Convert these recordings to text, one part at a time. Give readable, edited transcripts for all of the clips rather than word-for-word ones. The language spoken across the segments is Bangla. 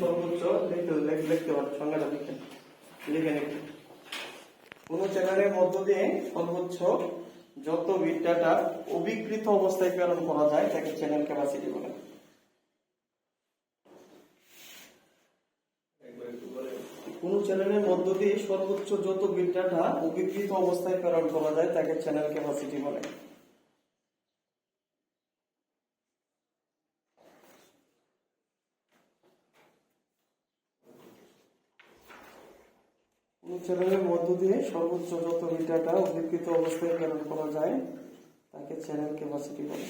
সর্বোচ্চ লিখতে পারেন, সংজ্ঞাটা লিখে নিন। কোন চ্যানেলের মধ্য দিয়ে সর্বোচ্চ যত বিট ডাটা অবিকৃত অবস্থায় প্রেরণ করা যায় তাকে চ্যানেল ক্যাপাসিটি বলে। কোন চ্যানেলের মধ্য দিয়ে সর্বোচ্চ যত বিট ডাটা অবিকৃত অবস্থায় প্রেরণ করা যায় তাকে চ্যানেল ক্যাপাসিটি বলে। কোন চ্যানেলের মধ্য দিয়ে সর্বোচ্চ যত বিট ডাটা অবিকৃত অবস্থায় প্রেরণ করা যায় তাকে চ্যানেল ক্যাপাসিটি বলে।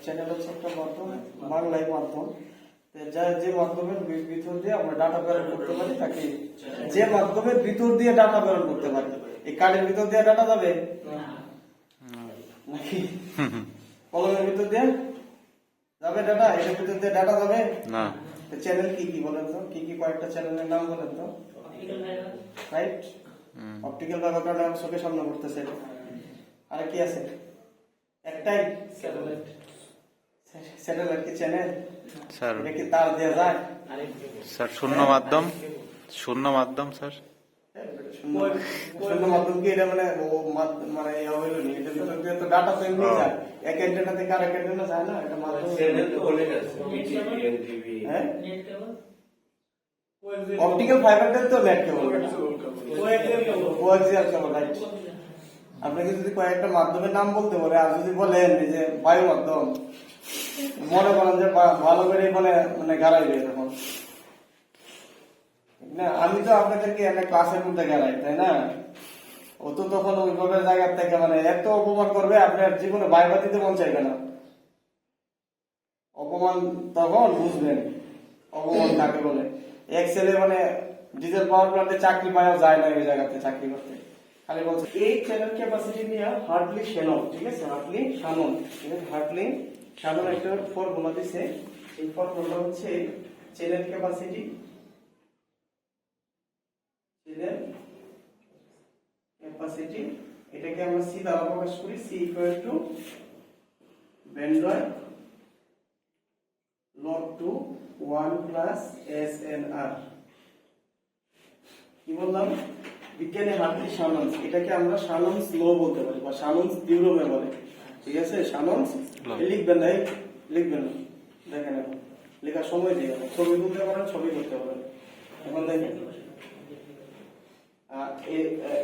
চ্যানেল হচ্ছে একটা মাধ্যম, বাংলায় মাধ্যম, যে মাধ্যমের ভিতর দিয়ে আমরা ডাটা প্রেরণ করতে পারি তাকে, যে মাধ্যমের ভিতর দিয়ে ডাটা প্রেরণ করতে পারি। এই কার্ডের ভিতর দিয়ে ডাটা যাবে নাকি কলমের ভিতর দিয়ে যাবে ডাটা? এর ভিতর দিয়ে ডাটা যাবে না। চ্যানেল কি কি বলেন তো, কি কি কয়েকটা চ্যানেলের নাম বলেন তো? রাইট, অপটিক্যাল ফাইবার কার্ড আমার চোখের সামনে পড়তেছে। আর কি আছে? একটাই স্যাটেলাইট। স্যাটেলাইট কি চ্যানেল স্যার? এটা কি তার দেয়া যায় স্যার? শূন্য মাধ্যম, শূন্য মাধ্যম স্যার। শূন্য মাধ্যম কি এটা মানে মানে হইল নি? এটা ভিতর দিয়ে তো ডাটা তো এমনি যায়, এক অ্যান্টেনা থেকে আরেক অ্যান্টেনা যায় না, এটা মাধ্যম। চ্যানেল তো অনেক আছে, বিটিভি, এনটিভি, হ্যাঁ, অপটিক্যাল ফাইবারটা তো নেট কেবল, কোয়াক্সিয়াল কেবল। রাইট, আপনাকে যদি কয়েকটা মাধ্যমের নাম বলতে বলে আর যদি বলেন যে বায়ু মাধ্যম, মনে করেন যে ভালো করে মানে গাড়াইবে তখন না। আমি তো আপনাদেরকে একটা ক্লাসের মধ্যে গাড়াই, তাই না? ও তো তখন ওইভাবে জায়গা থেকে মানে এত অপমান করবে আপনার জীবনে বাইবা দিতে মন চাইবে না। অপমান তখন বুঝবেন অপমান কাকে বলে। এক ছেলে মানে ডিজেল পাওয়ার প্ল্যান্টে চাকরি পাওয়া যায় না ওই জায়গাতে চাকরি করতে, খালি বলছে এই চ্যানেল ক্যাপাসিটি নিয়ে হার্টলি শ্যানন, ঠিক আছে, হার্টলি শ্যানন, ঠিক আছে, হার্টলি শ্যানন একটা ফর্মুলা দিছে। এই ফর্মুলা হচ্ছে চ্যানেল ক্যাপাসিটি, চ্যানেল ক্যাপাসিটি এটাকে আমরা সি দ্বারা প্রকাশ করি। C equal to bandwidth log to 1 plus SNR। কি বললাম? বিজ্ঞানে হার্টলি শ্যাননস, এটাকে আমরা শ্যাননস ল বলতে পারি বা শ্যাননস থিওরেম বলে, ঠিক আছে। শ্যাননস লিখবেন না, লিখবেন না, দেখেন এখন লেখার সময় দিয়ে ছবি তুলতে পারেন, ছবি করতে পারেন। এখন দেখেন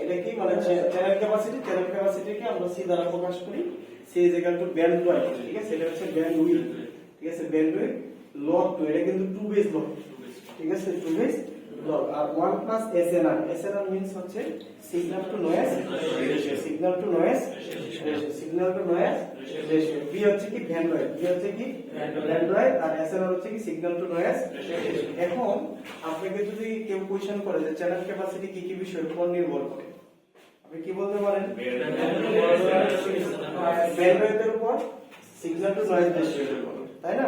এটা কি মানে চ্যানেল ক্যাপাসিটি, চ্যানেল ক্যাপাসিটিকে আমরা সি দ্বারা প্রকাশ করি। C is equal to bandwidth, ঠিক আছে, এটা হচ্ছে ব্যান্ডউইথ, ঠিক আছে, ব্যান্ডউইথ log 2, এটা কিন্তু 2 বেস লগ, ঠিক আছে, 2 বেস লগ। আর 1 প্লাস SNR, SNR মিন্স হচ্ছে signal to noise ratio, signal to noise ratio, signal to noise ratio. B হচ্ছে কি ব্যান্ডউইথ, বি হচ্ছে কি ব্যান্ডউইথ, আর SNR হচ্ছে কি সিগন্যাল টু নয়েজ রেশিও। এখন আপনাকে যদি কেউ কোশ্চেন করে যে চ্যানেল ক্যাপাসিটি কি কি বিষয়ের উপর নির্ভর করে, আপনি কি বলতে পারেন? ব্যান্ডউইথের উপর, সিগন্যাল টু নয়েজ রেশিওর উপর, তাই না?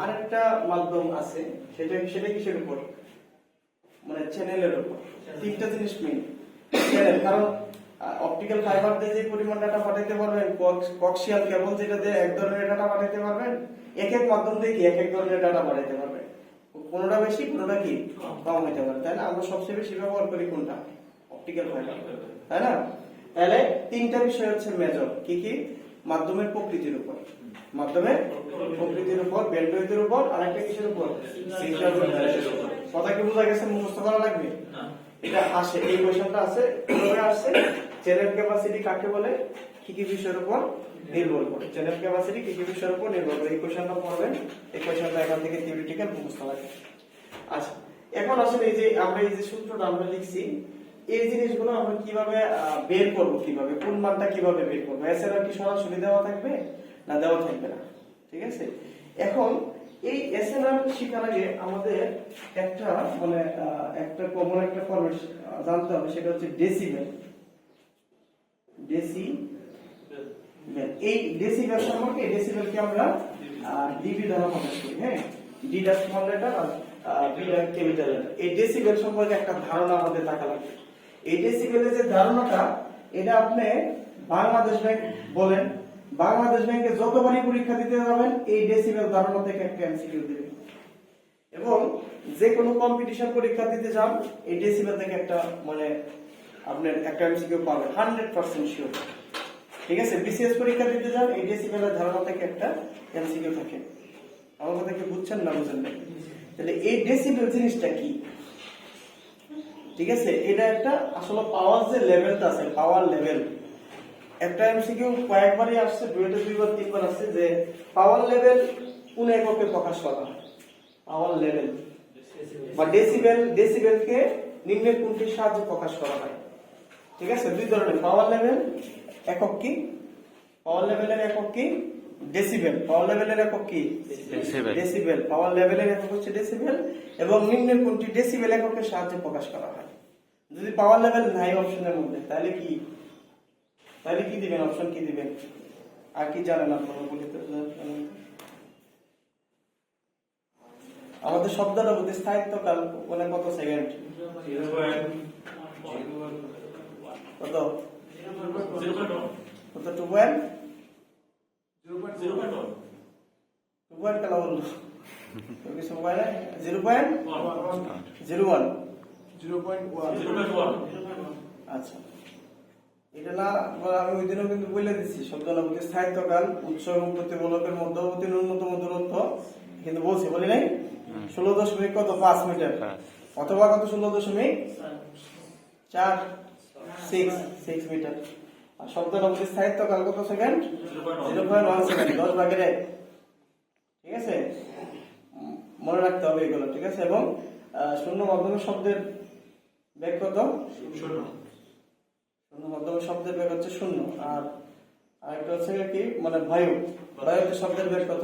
আরেকটা মাধ্যম আছে, সেটা কিসের উপর? মানে চ্যানেলের উপর। তিনটা জিনিস মেইন চ্যানেল, কারণ অপটিক্যাল ফাইবার দিয়ে যে পরিমাণ ডাটা পাঠাইতে পারবেন, কোয়াক্সিয়াল কেবল যেটা দিয়ে এক ধরনের ডাটা পাঠাইতে পারবেন, এক এক মাধ্যম দিয়ে কি এক এক ধরনের ডাটা পাঠাইতে পারবেন। কোনটা বেশি কোনটা কি কম হইতে পারে, তাই না? আমরা সবচেয়ে বেশি ব্যবহার করি কোনটা? অপটিক্যাল ফাইবার, তাই না? তাহলে তিনটা বিষয় হচ্ছে মেজর। কি কি? মাধ্যমের প্রকৃতির উপর, মাধ্যমের প্রকৃতির উপর, ব্যান্ডউইথের উপর, আরেকটা কিসের উপর? Signal to noise ratio. কথা কি বোঝা গেছে? মুখস্থ করা লাগবে। এটা আসে, এই কোশ্চেনটা আছে, কিভাবে আসছে? চ্যানেল ক্যাপাসিটি কাকে বলে, কি কি বিষয়ের উপর নির্ভর করে, চ্যানেল ক্যাপাসিটি কি কি বিষয়ের উপর নির্ভর করে, এই কোশ্চেনটা পড়বেন। এই কোশ্চেনটা এখান থেকে থিওরিটিক্যাল মুখস্থ লাগবে। আচ্ছা, এখন আসলে এই যে আমরা এই যে সূত্রটা আমরা লিখছি, এই জিনিসগুলো আমরা কিভাবে বের করব, কিভাবে কোন মানটা কিভাবে বের করব? এসএনআর কি সরাসরি দেওয়া থাকবে না দেওয়া থাকবে না, ঠিক আছে? এখন এই এসএনআর শেখার আগে আমাদের একটা মানে একটা কমন একটা ফরম্যাট জানতে হবে, সেটা হচ্ছে ডেসিবেল। ডেসিবেল, এই ডেসিবেল সম্পর্কে, ডেসিবেলকে আমরা ডিবি দ্বারা প্রকাশ করি। হ্যাঁ, ডিটা স্মল লেটার আর বিটা ক্যাপিটাল লেটার। এই ডেসিবেল সম্পর্কে একটা ধারণা আমাদের থাকা লাগবে। এই ডেসিবেলের যে ধারণাটা, এটা আপনি বাংলাদেশ ব্যাংক বলেন, বাংলাদেশ ব্যাংকে যতবারই পরীক্ষা দিতে যাবেন এই ডেসিবেল ধারণা থেকে একটা এমসিকিউ দিবে, এবং যে কোনো কম্পিটিশন পরীক্ষা দিতে যান এই ডেসিবেল থেকে একটা মানে আপনি একটা এমসিকিউ পাবেন 100% শিওর। ঠিক আছে, বিসিএস পরীক্ষা দিতে যান এই ডেসিবেলের ধারণা থেকে একটা এমসিকিউ থাকে। আমার কথা কি বুঝছেন না বুঝেন না? তাহলে এই ডেসিবেল জিনিসটা কি? ঠিক আছে, এটা একটা আসলে পাওয়ার যে লেভেলটা আছে, পাওয়ার লেভেল, একটা এমসিকিউ কয়েকবারই আসছে, ডুয়েটে 2 বার 3 বার আসছে যে পাওয়ার লেভেল কোন এককে প্রকাশ করা হয়। পাওয়ার লেভেল বা ডেসিবেল, ডেসিবেলকে নিম্নের কোনটির সাহায্যে প্রকাশ করা হয়। ঠিক আছে, দুই ধরনের পাওয়ার লেভেল, একক কি? পাওয়ার লেভেলের একক কি? ডেসিবেল। পাওয়ার লেভেলের একক কি? ডেসিবেল। পাওয়ার লেভেলের একক হচ্ছে ডেসিবেল, এবং নিম্নের কোনটি ডেসিবেল এককের সাহায্যে প্রকাশ করা হয়। যদি পাওয়ার লেভেল নাই অপশনের মধ্যে, তাহলে কি দিবেন? অপশন কি দিবেন? আর কি জানেন আপনারা বলিতে? আমাদের শব্দটা বুঝতে স্থায়িত্বকাল মানে কত সেকেন্ড? কত? কত? 2 পয়েন্ট 2 কেন বললো? কিছু উপায় নাই। 0.01 আচ্ছা, এটা না আমি ওই দিনও কিন্তু বলে দিচ্ছি, শব্দটা বুঝতে স্থায়িত্বকাল, উৎস এবং প্রতিবলকের মধ্যবর্তী ন্যূনতম দূরত্ব কিন্তু বলছি, বলি নাই? 16.5 মিটার অথবা কত? 16.6 মিটার। আর শব্দটা বুঝতে স্থায়িত্বকাল কত সেকেন্ড? 0.1 সেকেন্ড, 10 ভাগের 1। ঠিক আছে, মনে রাখতে হবে এগুলো। ঠিক আছে, এবং শূন্য মাধ্যমিক শব্দের বেগ কত? শূন্য মাধ্যমিক শব্দের বেগ হচ্ছে 0। আর আরেকটা হচ্ছে কি মানে বায়ুতে শব্দের বেগ কত?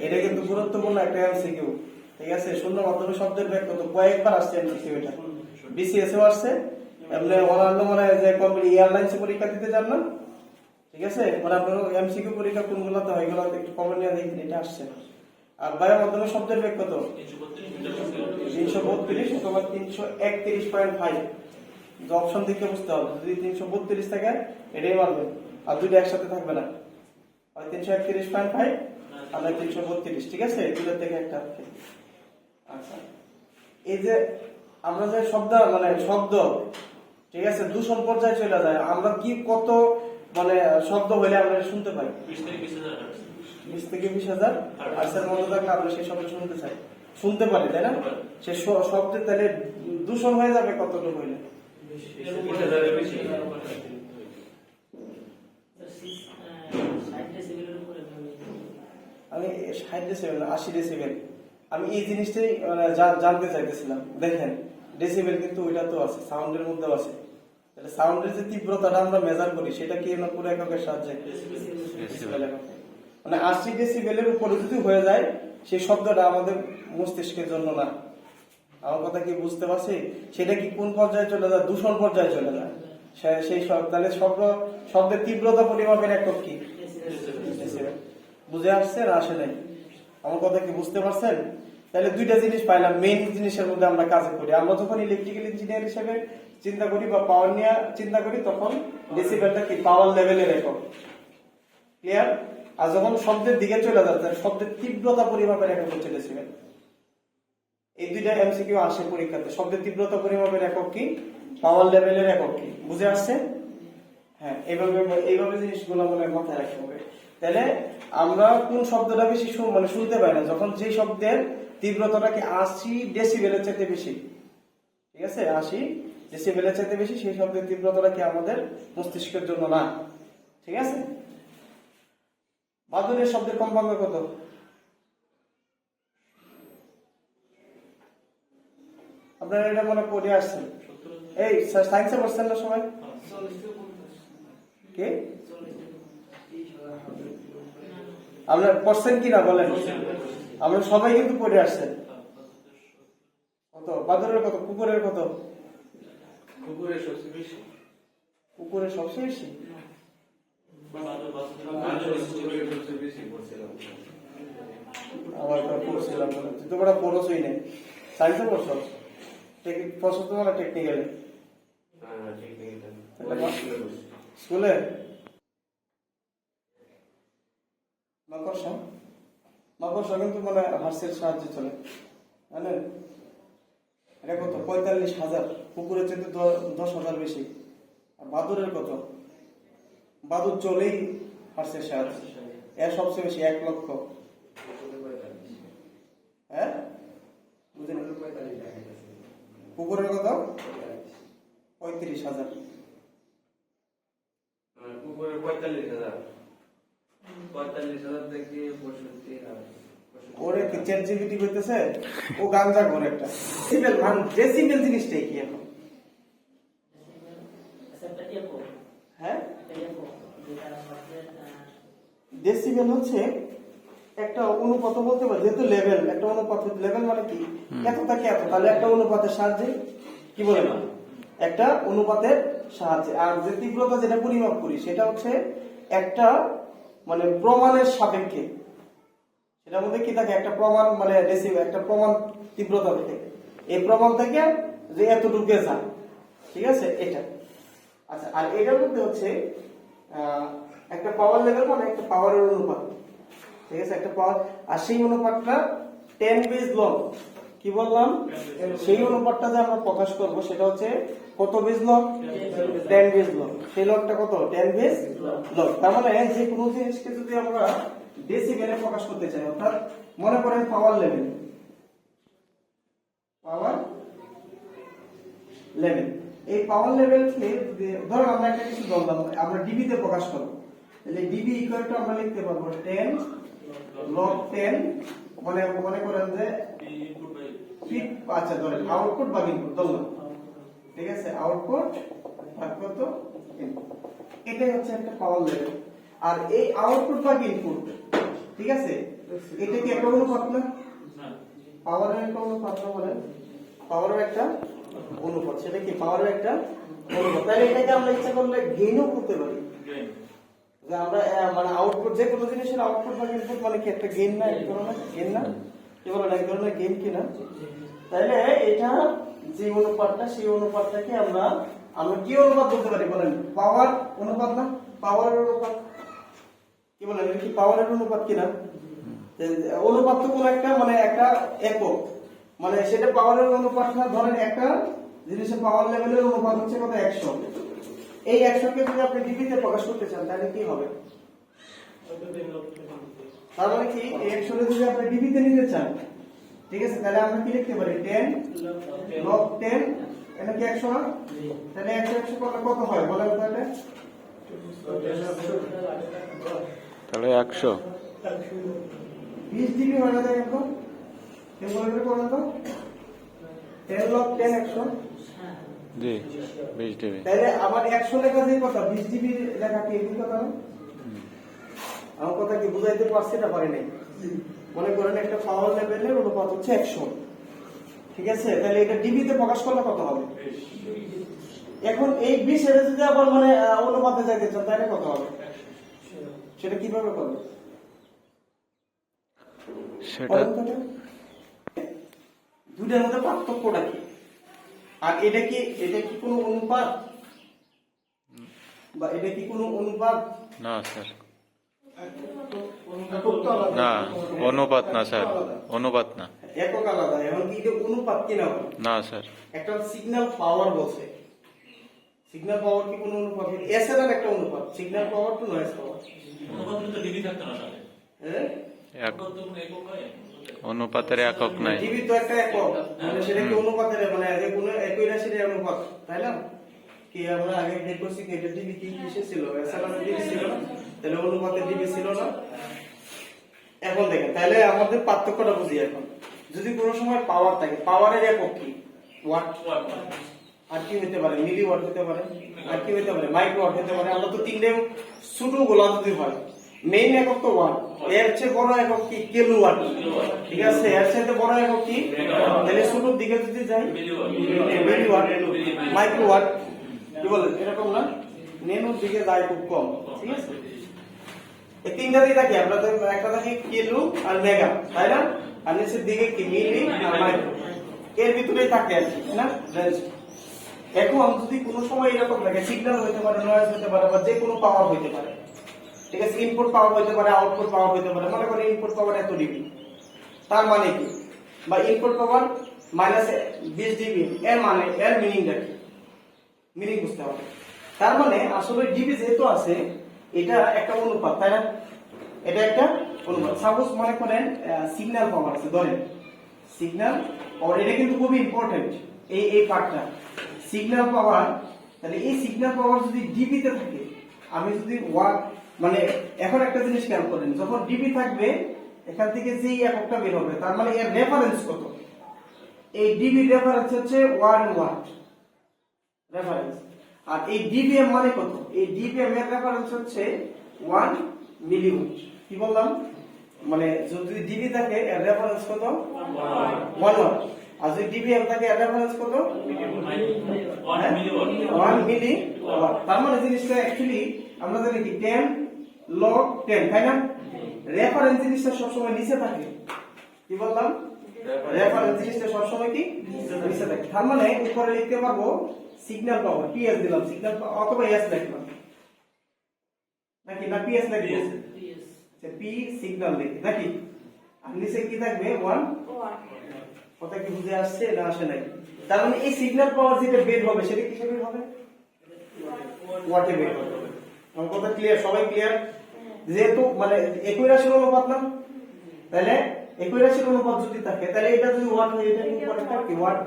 এটা কিন্তু গুরুত্বপূর্ণ একটা এমসিকিউ। ঠিক আছে, শূন্য মাধ্যমিক শব্দের বেগ কত? কয়েকবার আসছে এমসিকিউ, এটা বিসিএস এও আসছে, এমনি অন্যান্য মানে যে কোম্পানি এয়ারলাইন্স পরীক্ষা দিতে যান না, ঠিক আছে, মানে আপনার এমসিকিউ পরীক্ষা কোনগুলোতে হয় এগুলো একটু কমেন্ট নিয়ে দেখেন, এটা আসছে। আর বায়ু মাধ্যমিক শব্দের বেগ কত? 332 অথবা 331.5। অপশন দেখে বুঝতে হবে, যদি 332 থাকে এটাই মারবেন, আর দুইটা একসাথে থাকবে না, হয় 331.5 আর 332। ঠিক আছে, দুটোর থেকে একটা। আচ্ছা, এই যে আমরা যে শব্দ ঠিক আছে দূষণ পর্যায়ে চলে যায়, আমরা কি কত মানে শব্দ হইলে আমরা শুনতে পাই? 20 থেকে 20,000 আর্সের মধ্যে থাকলে আমরা সেই শব্দ শুনতে পারি, তাই না? সে শব্দের তাহলে দূষণ হয়ে যাবে কতটুকু হইলে? আমি 60 ডেসিবেল 80 ডেসিবেল, আমি এই জিনিসটাই জানতে চাইতেছিলাম। দেখেন ডেসিবেল কিন্তু ওইটা তো আছে, সাউন্ডের মধ্যেও আছে। তাহলে সাউন্ডের যে তীব্রতাটা আমরা মেজার করি সেটা কি না পুরো এককের সাহায্যে? মানে 80 ডেসিবেলের উপরে যদি হয়ে যায় সেই শব্দটা আমাদের মস্তিষ্কের জন্য না। আমার কথা কি বুঝতে পারছি? সেটা কি কোন পর্যায়ে চলে যায়? দূষণ পর্যায়ে চলে যায় সেই তাহলে শব্দের তীব্রতা পরিমাপের একক কি? বুঝে আসছে না আসে নাই? আমার কথা কি বুঝতে পারছেন? তাহলে দুইটা জিনিস পাইলাম, মেইন জিনিসের মধ্যে আমরা কাজ করি। আমরা যখন ইলেকট্রিক্যাল ইঞ্জিনিয়ার হিসেবে চিন্তা করি বা পাওয়ার নিয়ে চিন্তা করি তখন ডেসিবেলটা কি? পাওয়ার লেভেলের একক। ক্লিয়ার? আর যখন শব্দের দিকে চলে যাচ্ছে শব্দের তীব্রতা পরিমাপের একক হচ্ছে ডেসিবেল। এই দুইটা এমসিকিউ আসে পরীক্ষাতে। শব্দের তীব্রতা পরিমাপের একক কি? পাওয়ার লেভেলের একক কি? বুঝে আসছে? হ্যাঁ, এইভাবে জিনিসগুলো মনে মাথায় রাখতে হবে। তাহলে আমরা কোন শব্দটা বেশি মানে শুনতে পাই না? যখন যে শব্দের তীব্রতাটা কি 80 ডেসিবেলের চাইতে বেশি। ঠিক আছে, 80 ডেসিবেলের চাইতে বেশি, সেই শব্দের তীব্রতাটা কি আমাদের মস্তিষ্কের জন্য না। ঠিক আছে, বাদুড়ের শব্দের কম্পাঙ্ক কত? আপনারা এটা মনে পড়ে আসছেন, এই সায়েন্সে পড়ছেন না সবাই? কে আপনারা পড়ছেন কিনা বলেন? আমরা সবাই কিন্তু পড়ে আসছেন। কত বাদুড়ের কত? কুকুরের কত? কুকুরের সবচেয়ে বেশি। কুকুরের সবচেয়ে বেশি? আমার একটা পড়ছিলাম, তুই তো বড় পড়ছই না, সায়েন্সে পড়ছ, পড়ছ তো মানে টেকনিক্যালি স্কুলে মাকড়সা কিন্তু মানে হার্সের সাহায্যে চলে, জানেন? এটা কত? 45,000। কুকুরের চেয়ে 10,000 বেশি। আর বাদুরের কত? বাদুর চলেই হার্সের সাহায্যে, এর সবচেয়ে বেশি 1 লক্ষ। হ্যাঁ, বুঝলেন? কুকুরের কত? 35,000। কুকুরের 45,000, 45,000 থেকে 65,000। ওরে কি চ্যাট জিপিটি করতেছে? ও গাঞ্জা করে একটা সিম্পল ডেসিমেল জিনিসটাই কি এখন? হ্যাঁ, ডেসিমেল হচ্ছে একটা অনুপাত বলতে পারে, যেহেতু লেভেল একটা অনুপাত, লেভেল মানে কি এত থেকে এত, তাহলে একটা অনুপাতের সাহায্যে কি বলে না, একটা অনুপাতের সাহায্যে। আর যে তীব্রতা যেটা পরিমাপ করি সেটা হচ্ছে একটা মানে প্রমাণের সাপেক্ষে, সেটার মধ্যে কি থাকে? একটা প্রমাণ মানে ডেসিমেল, একটা প্রমাণ তীব্রতা থেকে, এই প্রমাণ থেকে যে এতটুকু যায়, ঠিক আছে এটা। আচ্ছা, আর এটার মধ্যে হচ্ছে একটা পাওয়ার লেভেল মানে একটা পাওয়ারের অনুপাত, ঠিক আছে, একটা পাওয়ার। আর সেই অনুপাতটা 10 বেজ লং, কি বললাম? সেই অনুপাতটা যে আমরা প্রকাশ করব সেটা হচ্ছে কত বেজ লং? 10 base long. সেই লগটা কত? 10 বেজ লং। তার মানে যে কোনো জিনিসকে যদি আমরা ডেসিমেলে প্রকাশ করতে চাই, অর্থাৎ মনে করেন পাওয়ার লেভেল, এই পাওয়ার লেভেলকে ধরুন আমরা একটা কিছু বললাম, আমরা ডিবি তে প্রকাশ করব, তাহলে ডিবি ইকুয়াল টু আমরা লিখতে পারবো 10 log 10, মনে করেন যে ফিট, আচ্ছা ধরেন আউটপুট বা ইনপুট ধরলাম, ঠিক আছে, আউটপুট ভাগ কত ইনপুট, এটাই হচ্ছে একটা পাওয়ার লেভেল। আর এই আউটপুট ভাগ ইনপুট, ঠিক আছে, এটা কি একটা অনুপাত না? পাওয়ারের একটা অনুপাত না, বলেন? পাওয়ারের একটা অনুপাত, সেটা কি পাওয়ারের একটা অনুপাত। তাহলে এটাকে আমরা ইচ্ছা করলে গেইনও করতে পারি, যে আমরা মানে আউটপুট, যে কোনো জিনিসের আউটপুট বা ইনপুট মানে কি একটা গেইন না, এক ধরনের গেইন না, কি বলেন? এক ধরনের গেইন কি না? তাহলে এটা যে অনুপাতটা, সেই অনুপাতটাকে আমরা কি অনুপাত বলতে পারি বলেন? পাওয়ার অনুপাত না? পাওয়ারের অনুপাত, কি বলেন? এটা কি পাওয়ারের অনুপাত কিনা? অনুপাত তো কোনো একটা মানে একটা একক, মানে সেটা পাওয়ারের অনুপাত না। ধরেন একটা জিনিসের পাওয়ার লেভেলের অনুপাত হচ্ছে কত? 100। এই 100 কে যদি আপনি ডিবিতে প্রকাশ করতে চান তাহলে কি হবে? তার মানে কি এই 100 কে যদি আপনি ডিবিতে নিতে চান, ঠিক আছে, তাহলে আমরা কি লিখতে পারি? 10 log 10, এটা কি 100 না? তাহলে 100 করলে কত হয় বলেন তো? এটা তাহলে 100 20 ডিবি হয় না? দেখো ক্যালকুলেটর করুন তো, 10 log 10 100, জি 20 ডিবি। তাহলে আবার 100 লেখা যে কথা, 20 ডিবি লেখা কি একই কথা না? আমার কথা কি বুঝাইতে পারছি না পারি নাই? মনে করেন একটা পাওয়ার লেভেলের অনুপাত হচ্ছে 100, ঠিক আছে, তাহলে এটা ডিবিতে প্রকাশ করলে কত হবে? এখন এই 20 এর যদি আবার মানে অনুপাতে যাইতে চান তাহলে কত হবে? সেটা কিভাবে করবে? সেটা দুইটার মধ্যে পার্থক্যটা কি? আর এটা কি কোনো অনুপাত, বা এটা কি কোনো অনুপাত? না স্যার, না অনুপাত না স্যার, অনুপাত না, একক আলাদা। এখন কি এটা অনুপাত কিনা? না স্যার। একটা সিগন্যাল পাওয়ার বলছে, সিগন্যাল পাওয়ার কি কোনো অনুপাত? এসএলআর একটা অনুপাত, সিগন্যাল পাওয়ার টু নয়েজ পাওয়ার। অনুপাত তো ডিবি থাকতো না তাহলে। হ্যাঁ, অনুপাত তো কোনো একক হয়। অনুপাতের একক নাই। ডিবি তো একটা একক, মানে সেটা কি অনুপাতের মানে যে কোনো একই রাশির অনুপাত, তাই না? কি আমরা আগে বের করছি কি এটা ডিবি কি কিসে ছিল? এসএলআর ডিবি ছিল না, তাহলে অনুপাতের ডিবি ছিল না। এখন দেখেন, তাহলে আমাদের পার্থক্যটা বুঝি। এখন যদি কোনো সময় পাওয়ার থাকে, পাওয়ারের একক কি? ওয়াট। আর কি হতে পারে? মিলি ওয়াট হতে পারে, আর কি হতে পারে? মাইক্রো ওয়াট হতে পারে। আমরা তো তিনটে ছোট গোলা যদি হয়, মেইন একক তো ওয়াট, এর চেয়ে বড় একক কি? কিলো ওয়াট, ঠিক আছে, এর চেয়ে বড় একক কি? তাহলে ছোটর দিকে যদি যাই, মিলি ওয়াট, মাইক্রো ওয়াট, কি বলেন? এরকম না? নেনোর দিকে যায় খুব কম, ঠিক আছে। এই তিনটাতেই থাকে আপনাদের, একটা থাকে কিলো আর মেগা, তাই না? আর নিচের দিকে কি মিলি আর মাইক্রো, এর ভিতরেই থাকে আর কি, না? এখন যদি কোনো সময় এরকম থাকে, সিগন্যাল হইতে পারে, নয়েজ হইতে পারে, বা যে কোনো পাওয়ার হইতে পারে, ঠিক আছে, ইনপুট পাওয়ার হইতে পারে, আউটপুট পাওয়ার হইতে পারে, মনে করেন ইনপুট পাওয়ার এত ডিবি, তার মানে কি, বা ইনপুট পাওয়ার মাইনাস 20 ডিবি, এর মানে এর মিনিংটা কি, মিনিং বুঝতে হবে। তার মানে আসলে ডিবি যেহেতু আছে, এটা একটা অনুপাত, তাই না? এটা একটা অনুপাত। সাপোজ মনে করেন সিগন্যাল পাওয়ার আছে, ধরেন সিগন্যাল পাওয়ার, এটা কিন্তু খুবই ইম্পর্টেন্ট এই পার্টটা, সিগন্যাল পাওয়ার। তাহলে এই সিগন্যাল পাওয়ার যদি ডিবি তে থাকে, আমি যদি ওয়াট, মানে এখন একটা জিনিস খেয়াল করেন, যখন ডিবি থাকবে এখান থেকে যেই এককটা বের হবে, তার মানে এর রেফারেন্স কত, এই ডিবি রেফারেন্স হচ্ছে 1 ওয়াট রেফারেন্স। আর এই ডিবিএম মানে কত, এই ডিবিএম এর রেফারেন্স হচ্ছে 1 মিলিওয়াট। কি বললাম, মানে যদি ডিবি থাকে এর রেফারেন্স কত, 1 ওয়াট। আর যদি ডিবিএম থাকে এর রেফারেন্স কত, 1 মিলি ওয়াট। তার মানে জিনিসটা অ্যাকচুয়ালি আমরা জানি কি 10 লগ 10, তাই না? রেফারেন্স জিনিসটা সবসময় নিচে থাকে। কি বললাম, রেফারেন্স জিনিসটা সবসময় কি নিচে থাকে। তার মানে উপরে লিখতে পারবো সিগন্যাল পাওয়ার, পিএস দিলাম, সিগন্যাল অথবা এস লিখলাম, নাকি না পিএস লিখবো, পি সিগন্যাল লিখি নাকি, আর নিচে কি থাকবে 1 কথা কি বুঝে আসছে না আসে নাই? তার মানে এই সিগন্যাল পাওয়ার যেটা বের হবে সেটা কিসে বের হবে, ওয়াটে বের হবে। আমার কথা ক্লিয়ার, সবাই ক্লিয়ার? যেহেতু মানে একই রাশির অনুপাত না, তাহলে একই রাশির অনুপাত যদি থাকে, তাহলে এটা যদি ওয়াট হয়, এটা কি পরেরটা কি ওয়াট।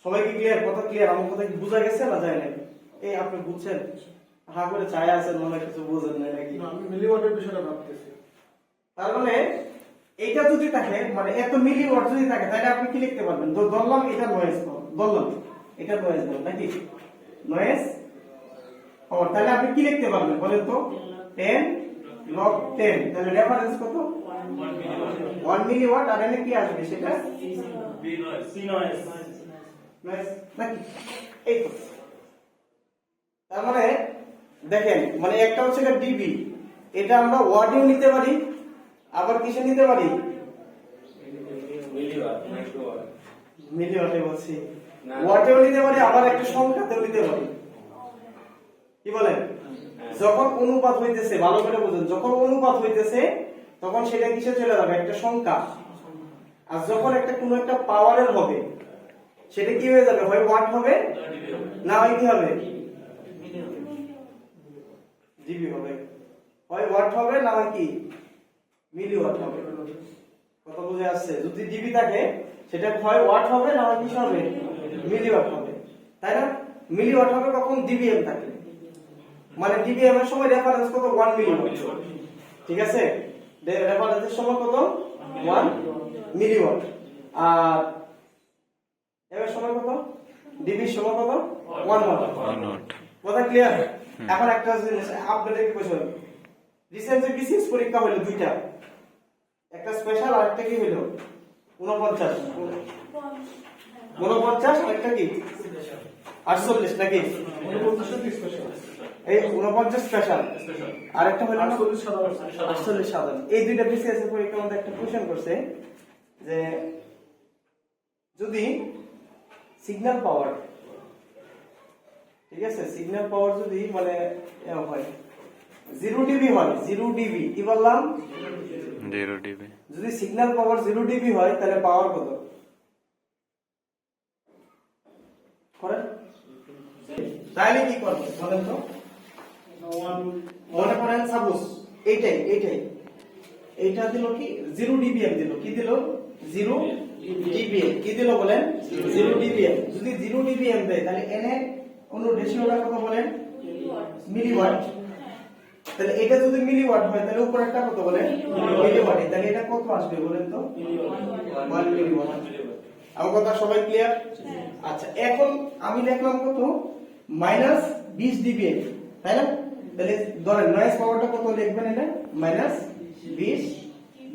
সবাই কি ক্লিয়ার? কথা ক্লিয়ার? আমার কথা কি বোঝা গেছে না যায় নাই? এই আপনি বুঝছেন, হা করে ছায়া আছেন, মনে কিছু বুঝেন না নাকি? আমি মিলিওয়াটের বিষয়টা ভাবতেছি। তার মানে এইটা যদি থাকে, মানে এত মিলিওয়াট যদি থাকে, তাহলে আপনি কি লিখতে পারবেন, ধরলাম এটা নয়েজ পাওয়ার, ধরলাম এটা নয়েজ পাওয়ার নাকি নয়েজ পাওয়ার, তাহলে আপনি কি লিখতে পারবেন বলেন তো, 10 লগ 10, তাহলে রেফারেন্স কত, 1 মিলিওয়াট। আর এখানে কি আসবে সেটা নয়েজ নাকি, এই তো। তার মানে দেখেন, মানে একটা হচ্ছে ডিবি, এটা আমরা ওয়াটেও নিতে পারি, আবার কিসে নিতে পারি, মিলিওয়াটে বলছি, ওয়াটেও নিতে পারি, আবার একটা সংখ্যাতেও নিতে পারি। কি বলেন, যখন অনুপাত হইতেছে, ভালো করে বুঝুন, যখন অনুপাত হইতেছে তখন সেটা কিসে চলে যাবে, একটা সংখ্যা। আর যখন একটা কোনো একটা পাওয়ারের হবে, সেটা কি হয়ে যাবে, হয় ওয়াট হবে, না হয় কি হবে, জিবি হবে, হয় ওয়াট হবে, না হয় কি মিলিওয়াট হবে। কথা বুঝে আসছে? যদি জিবি থাকে সেটা হয় ওয়াট হবে, না হয় কি হবে, মিলিওয়াট হবে, তাই না? মিলিওয়াট হবে কখন, ডিবিএম থাকে, মানে ডিবিএম এর সময় রেফারেন্স কত, 1 মিলিওয়াট, ঠিক আছে? রেফারেন্সের সময় কত, 1 মিলিওয়াট। আর এর সময় কত, ডিবির সময় কত, 1 ওয়াট। কথা ক্লিয়ার? এখন একটা জিনিস আপনাদের কোশ্চেন, রিসেন্টলি বিসিএস পরীক্ষা হলো দুইটা, একটা স্পেশাল আর একটা কি হলো 49 আর একটা কি 48 নাকি, 49টা স্পেশাল, এই 49 স্পেশাল আর একটা হলো 48 সাধারণ। 48 সাধারণ। এই দুইটা বিসিএস এর পরীক্ষার মধ্যে একটা কোশ্চেন করছে যে যদি সিগন্যাল পাওয়ার, ঠিক আছে, সিগন্যাল পাওয়ার যদি মানে হয় 0 ডিবি হয়, 0 ডিবি, কি বললাম, 0 ডিবি, যদি সিগন্যাল পাওয়ার 0 ডিবি হয় তাহলে পাওয়ার কত করেন, তাহলে কি করবে বলেন তো? মনে করেন সাপোজ এইটা দিল কি 0 ডিবিএম দিল, কি দিল 0 ডিবিএম, কি দিল বলেন 0 ডিবিএম। যদি 0 ডিবিএম দেয় তাহলে এনে কোন রেশিওটা কত বলেন, মিলিওয়াট। তাহলে এটা যদি মিলিওয়াট হয় তাহলে উপরেরটা কত বলেন, মিলিওয়াট। তাহলে এটা কত আসবে বলেন তো, 1 মিলিওয়াট। আমার কথা সবাই ক্লিয়ার? আচ্ছা, এখন আমি লিখলাম কত, -20 ডিবিএম, তাই না? তাহলে ধরেন নয়েজ পাওয়ারটা কত লিখবেন, এটা -20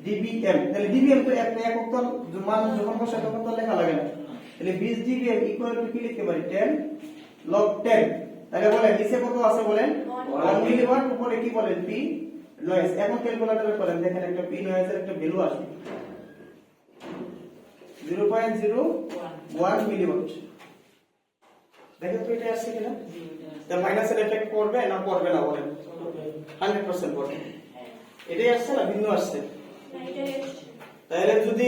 ডিবিএম। তাহলে ডিবিএম তো একটা একক তো মান যখন বসে তখন তো লেখা লাগে না, তাহলে 20 ডিবিএম ইকুয়াল টু কি লিখতে পারি, 10 লগ 10। তাহলে বলেন নিচে কত আছে বলেন, 1 মিলিওয়াট, উপরে কি বলেন, পি নয়েজ এখন ক্যালকুলেটরে করেন, দেখেন একটা পি নয়েজের একটা ভ্যালু আসবে 0.01 মিলিওয়াট। দেখেন তো এটা আসছে কিনা, তা মাইনাসের এফেক্ট পড়বে না পড়বে না বলেন? 100% পড়বে। এটাই আসছে না ভিন্ন আসছে? তাহলে যদি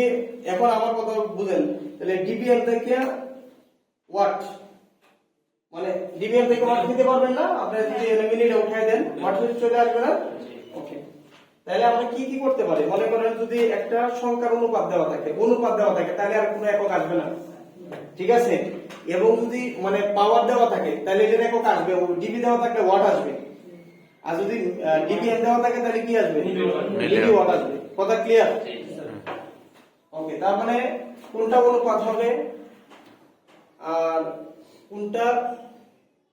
এখন আমার কথা বুঝেন, তাহলে ডিবিএল থেকে ওয়াট, মানে ডিবিএল থেকে ওয়াট দিতে পারবেন না আপনি যদি মিনিটে উঠায় দেন ওয়াট চলে আসবে না। ওকে, তাহলে আমরা কি কি করতে পারি? মনে করেন যদি একটা সংখ্যার অনুপাত দেওয়া থাকে তাহলে আর কোনো একক আসবে না, ঠিক আছে? এবং যদি মানে পাওয়ার দেওয়া থাকে তাহলে এটার একক আসবে, ডিবি দেওয়া থাকলে ওয়াট আসবে। আর যদি ডিবিএম দেওয়া থাকে তাহলে কি আসবে? মিলি ওয়াট আসবে। কথা ক্লিয়ার? ওকে, তার মানে কোনটা অনুপাত হবে আর কোনটা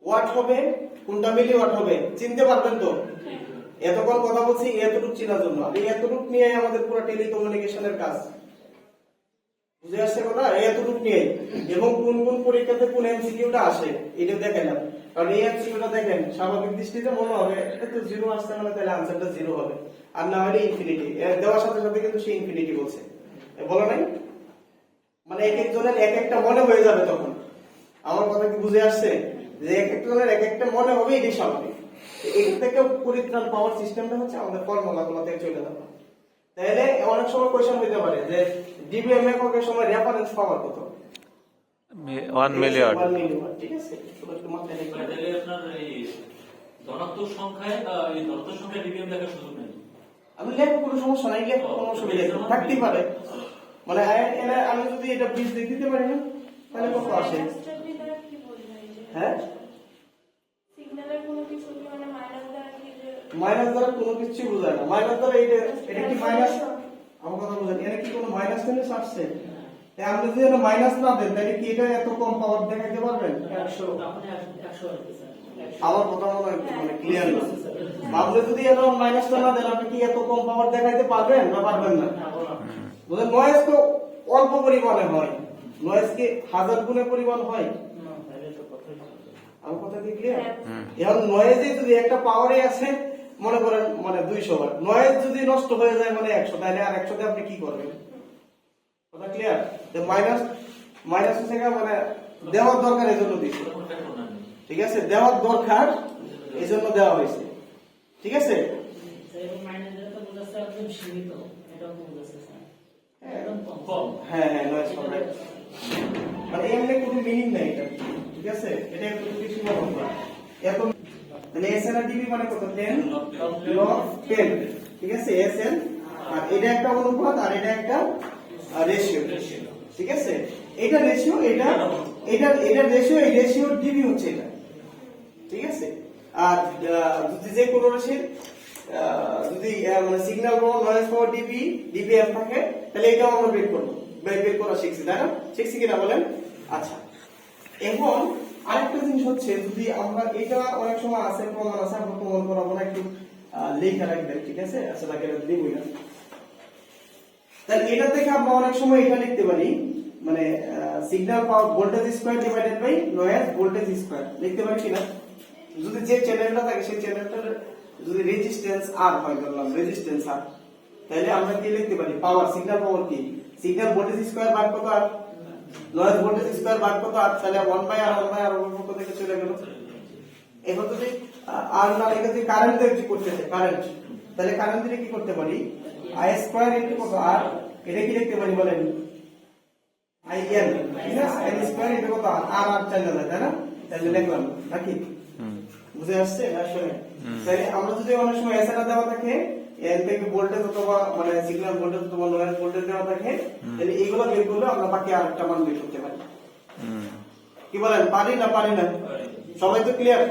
ওয়াট হবে, কোনটা মিলি ওয়াট হবে চিনতে পারবেন তো? এতক্ষণ কথা বলছি এতটুকু চেনার জন্য, আর এই এতটুকু নিয়ে আমাদের পুরো টেলিকমিউনিকেশনের কাজ। বুঝে আসছে কথা? এতটুকু নিয়ে এবং কোন কোন পরীক্ষাতে কোন এমসিকিউটা আসে এটা দেখেন না, কারণ এই এমসিকিউটা দেখেন স্বাভাবিক দৃষ্টিতে মনে হবে এটা তো জিরো আসছে মানে তাহলে আনসারটা জিরো হবে, আর না হলে ইনফিনিটি। দেওয়ার সাথে সাথে কিন্তু সে ইনফিনিটি বলছে, বলো নাই? মানে এক একজনের এক একটা মনে হয়ে যাবে তখন। আমার কথা কি বুঝে আসছে? যে এক একজনের এক একটা মনে হবে, এটাই স্বাভাবিক। এখান থেকে পরিত্রাণ পাওয়ার সিস্টেমটা হচ্ছে আমাদের ফর্মুলা গুলো থেকে চলে যাবে। তাহলে অনেক সময় কোশ্চেন হতে পারে যে ডিবিএম এককের সময় রেফারেন্স পাওয়ার কত? 1 মিলিওয়াট। 1 মিলিওয়াট, ঠিক আছে? একটু মাথায় রেখে তাহলে আপনার এই ধনাত্মক সংখ্যায় এই ধনাত্মক সংখ্যায় ডিবিএম লেখার সুযোগ নেই। আমি লেখা কোনো সমস্যা নাই, লেখা কোনো অসুবিধা নেই, থাকতেই পারে। মানে আমি যদি এটা বীজ দিতে পারি না তাহলে কত আসে? হ্যাঁ, মাইনাস দ্বারা কোনো কিছু বোঝায় না। মাইনাস দ্বারা এটা কি মাইনাস? আমার কথা বুঝেন, এখানে কি কোনো মাইনাস জিনিস আসছে? তাই আপনি যদি এটা মাইনাস না দেন তাহলে কি এটা এত কম পাওয়ার দেখাইতে পারবেন? 100। আমার কথা মনে হয় মানে ক্লিয়ার না। আপনি যদি এটা মাইনাস না দেন আপনি কি এত কম পাওয়ার দেখাইতে পারবেন না পারবেন না? বুঝেন, নয়েজ তো অল্প পরিমাণে হয়, নয়েজ কি হাজার গুণে পরিমাণ হয়? আমার কথা কি ক্লিয়ার? এখন নয়েজে যদি একটা পাওয়ারে আছে মনে করেন মানে 200 ওয়াট, নয়েজ যদি নষ্ট হয়ে যায় মানে 100, তাহলে আর 100 তে আপনি কি করবেন? কথা ক্লিয়ার? যে মাইনাস থেকে মানে দেওয়ার দরকার এই জন্য দিচ্ছে, ঠিক আছে? দেওয়ার দরকার এই জন্য দেওয়া হয়েছে, ঠিক আছে? হ্যাঁ হ্যাঁ, নয়েজ কম, মানে এমনি কোনো মিনিং নাই এটা, ঠিক আছে? এটা একটু বেশি বলবো না এখন। তাহলে এসএন আর ডিবি মানে কত? 10 log 10, ঠিক আছে? এসএন, আর এটা একটা অনুপাত আর এটা একটা রেশিও, ঠিক আছে? এটা রেশিও, এটা রেশিও, এই রেশিও ডিবি হচ্ছে এটা, ঠিক আছে? আর যদি যে কোনো রাশির যদি মানে সিগন্যাল পাওয়ার নয়েজ পাওয়ার ডিবিএম থাকে তাহলে এটাও আমরা বের করা শিখছি, তাই না? শিখছি কিনা বলেন? আচ্ছা, এখন আরেকটা জিনিস হচ্ছে যদি আমরা এটা অনেক সময় আছে প্রমাণ আছে, আমরা প্রমাণ করাবো না, একটু লেখা রাখবেন, ঠিক আছে? আচ্ছা, তাকে দিবই না। তাহলে এটা থেকে আমরা অনেক সময় এটা লিখতে পারি, মানে signal power voltage square divided by noise voltage square লিখতে পারি কিনা? যদি যে চ্যানেলটা থাকে সেই চ্যানেলটার যদি রেজিস্ট্যান্স আর হয়, ধরলাম রেজিস্ট্যান্স আর, তাহলে আমরা কি লিখতে পারি? পাওয়ার, সিগন্যাল পাওয়ার কি? সিগন্যাল ভোল্টেজ স্কয়ার ভাগ কত আর নয়েজ ভোল্টেজ স্কয়ার ভাগ কত আর, তাহলে 1/r পক্ষ থেকে চলে গেল। এখন যদি আর না লিখে যদি কারেন্ট দিয়ে করতে চাই, কারেন্ট, তাহলে কারেন্ট দিয়ে কি করতে পারি? I স্কয়ার ইনটু কত আর, এটা কি লিখতে পারি বলেন? IN, ঠিক না? I স্কয়ার ইনটু কত আর, আর চাইলে না, তাই না? তাহলে লিখলাম নাকি? বুঝে আসছে আসলে? তাহলে আমরা যদি অনেক সময় এসএনআর দেওয়া থাকে, এর থেকে ভোল্টেজ অথবা মানে সিগন্যাল ভোল্টেজ অথবা নয়েজ ভোল্টেজ দেওয়া থাকে, তাহলে এইগুলো বের করলে আমরা বাকি আরেকটা মান বের করতে পারি। কি বলেন, পারি না পারি না? সবাই তো ক্লিয়ার?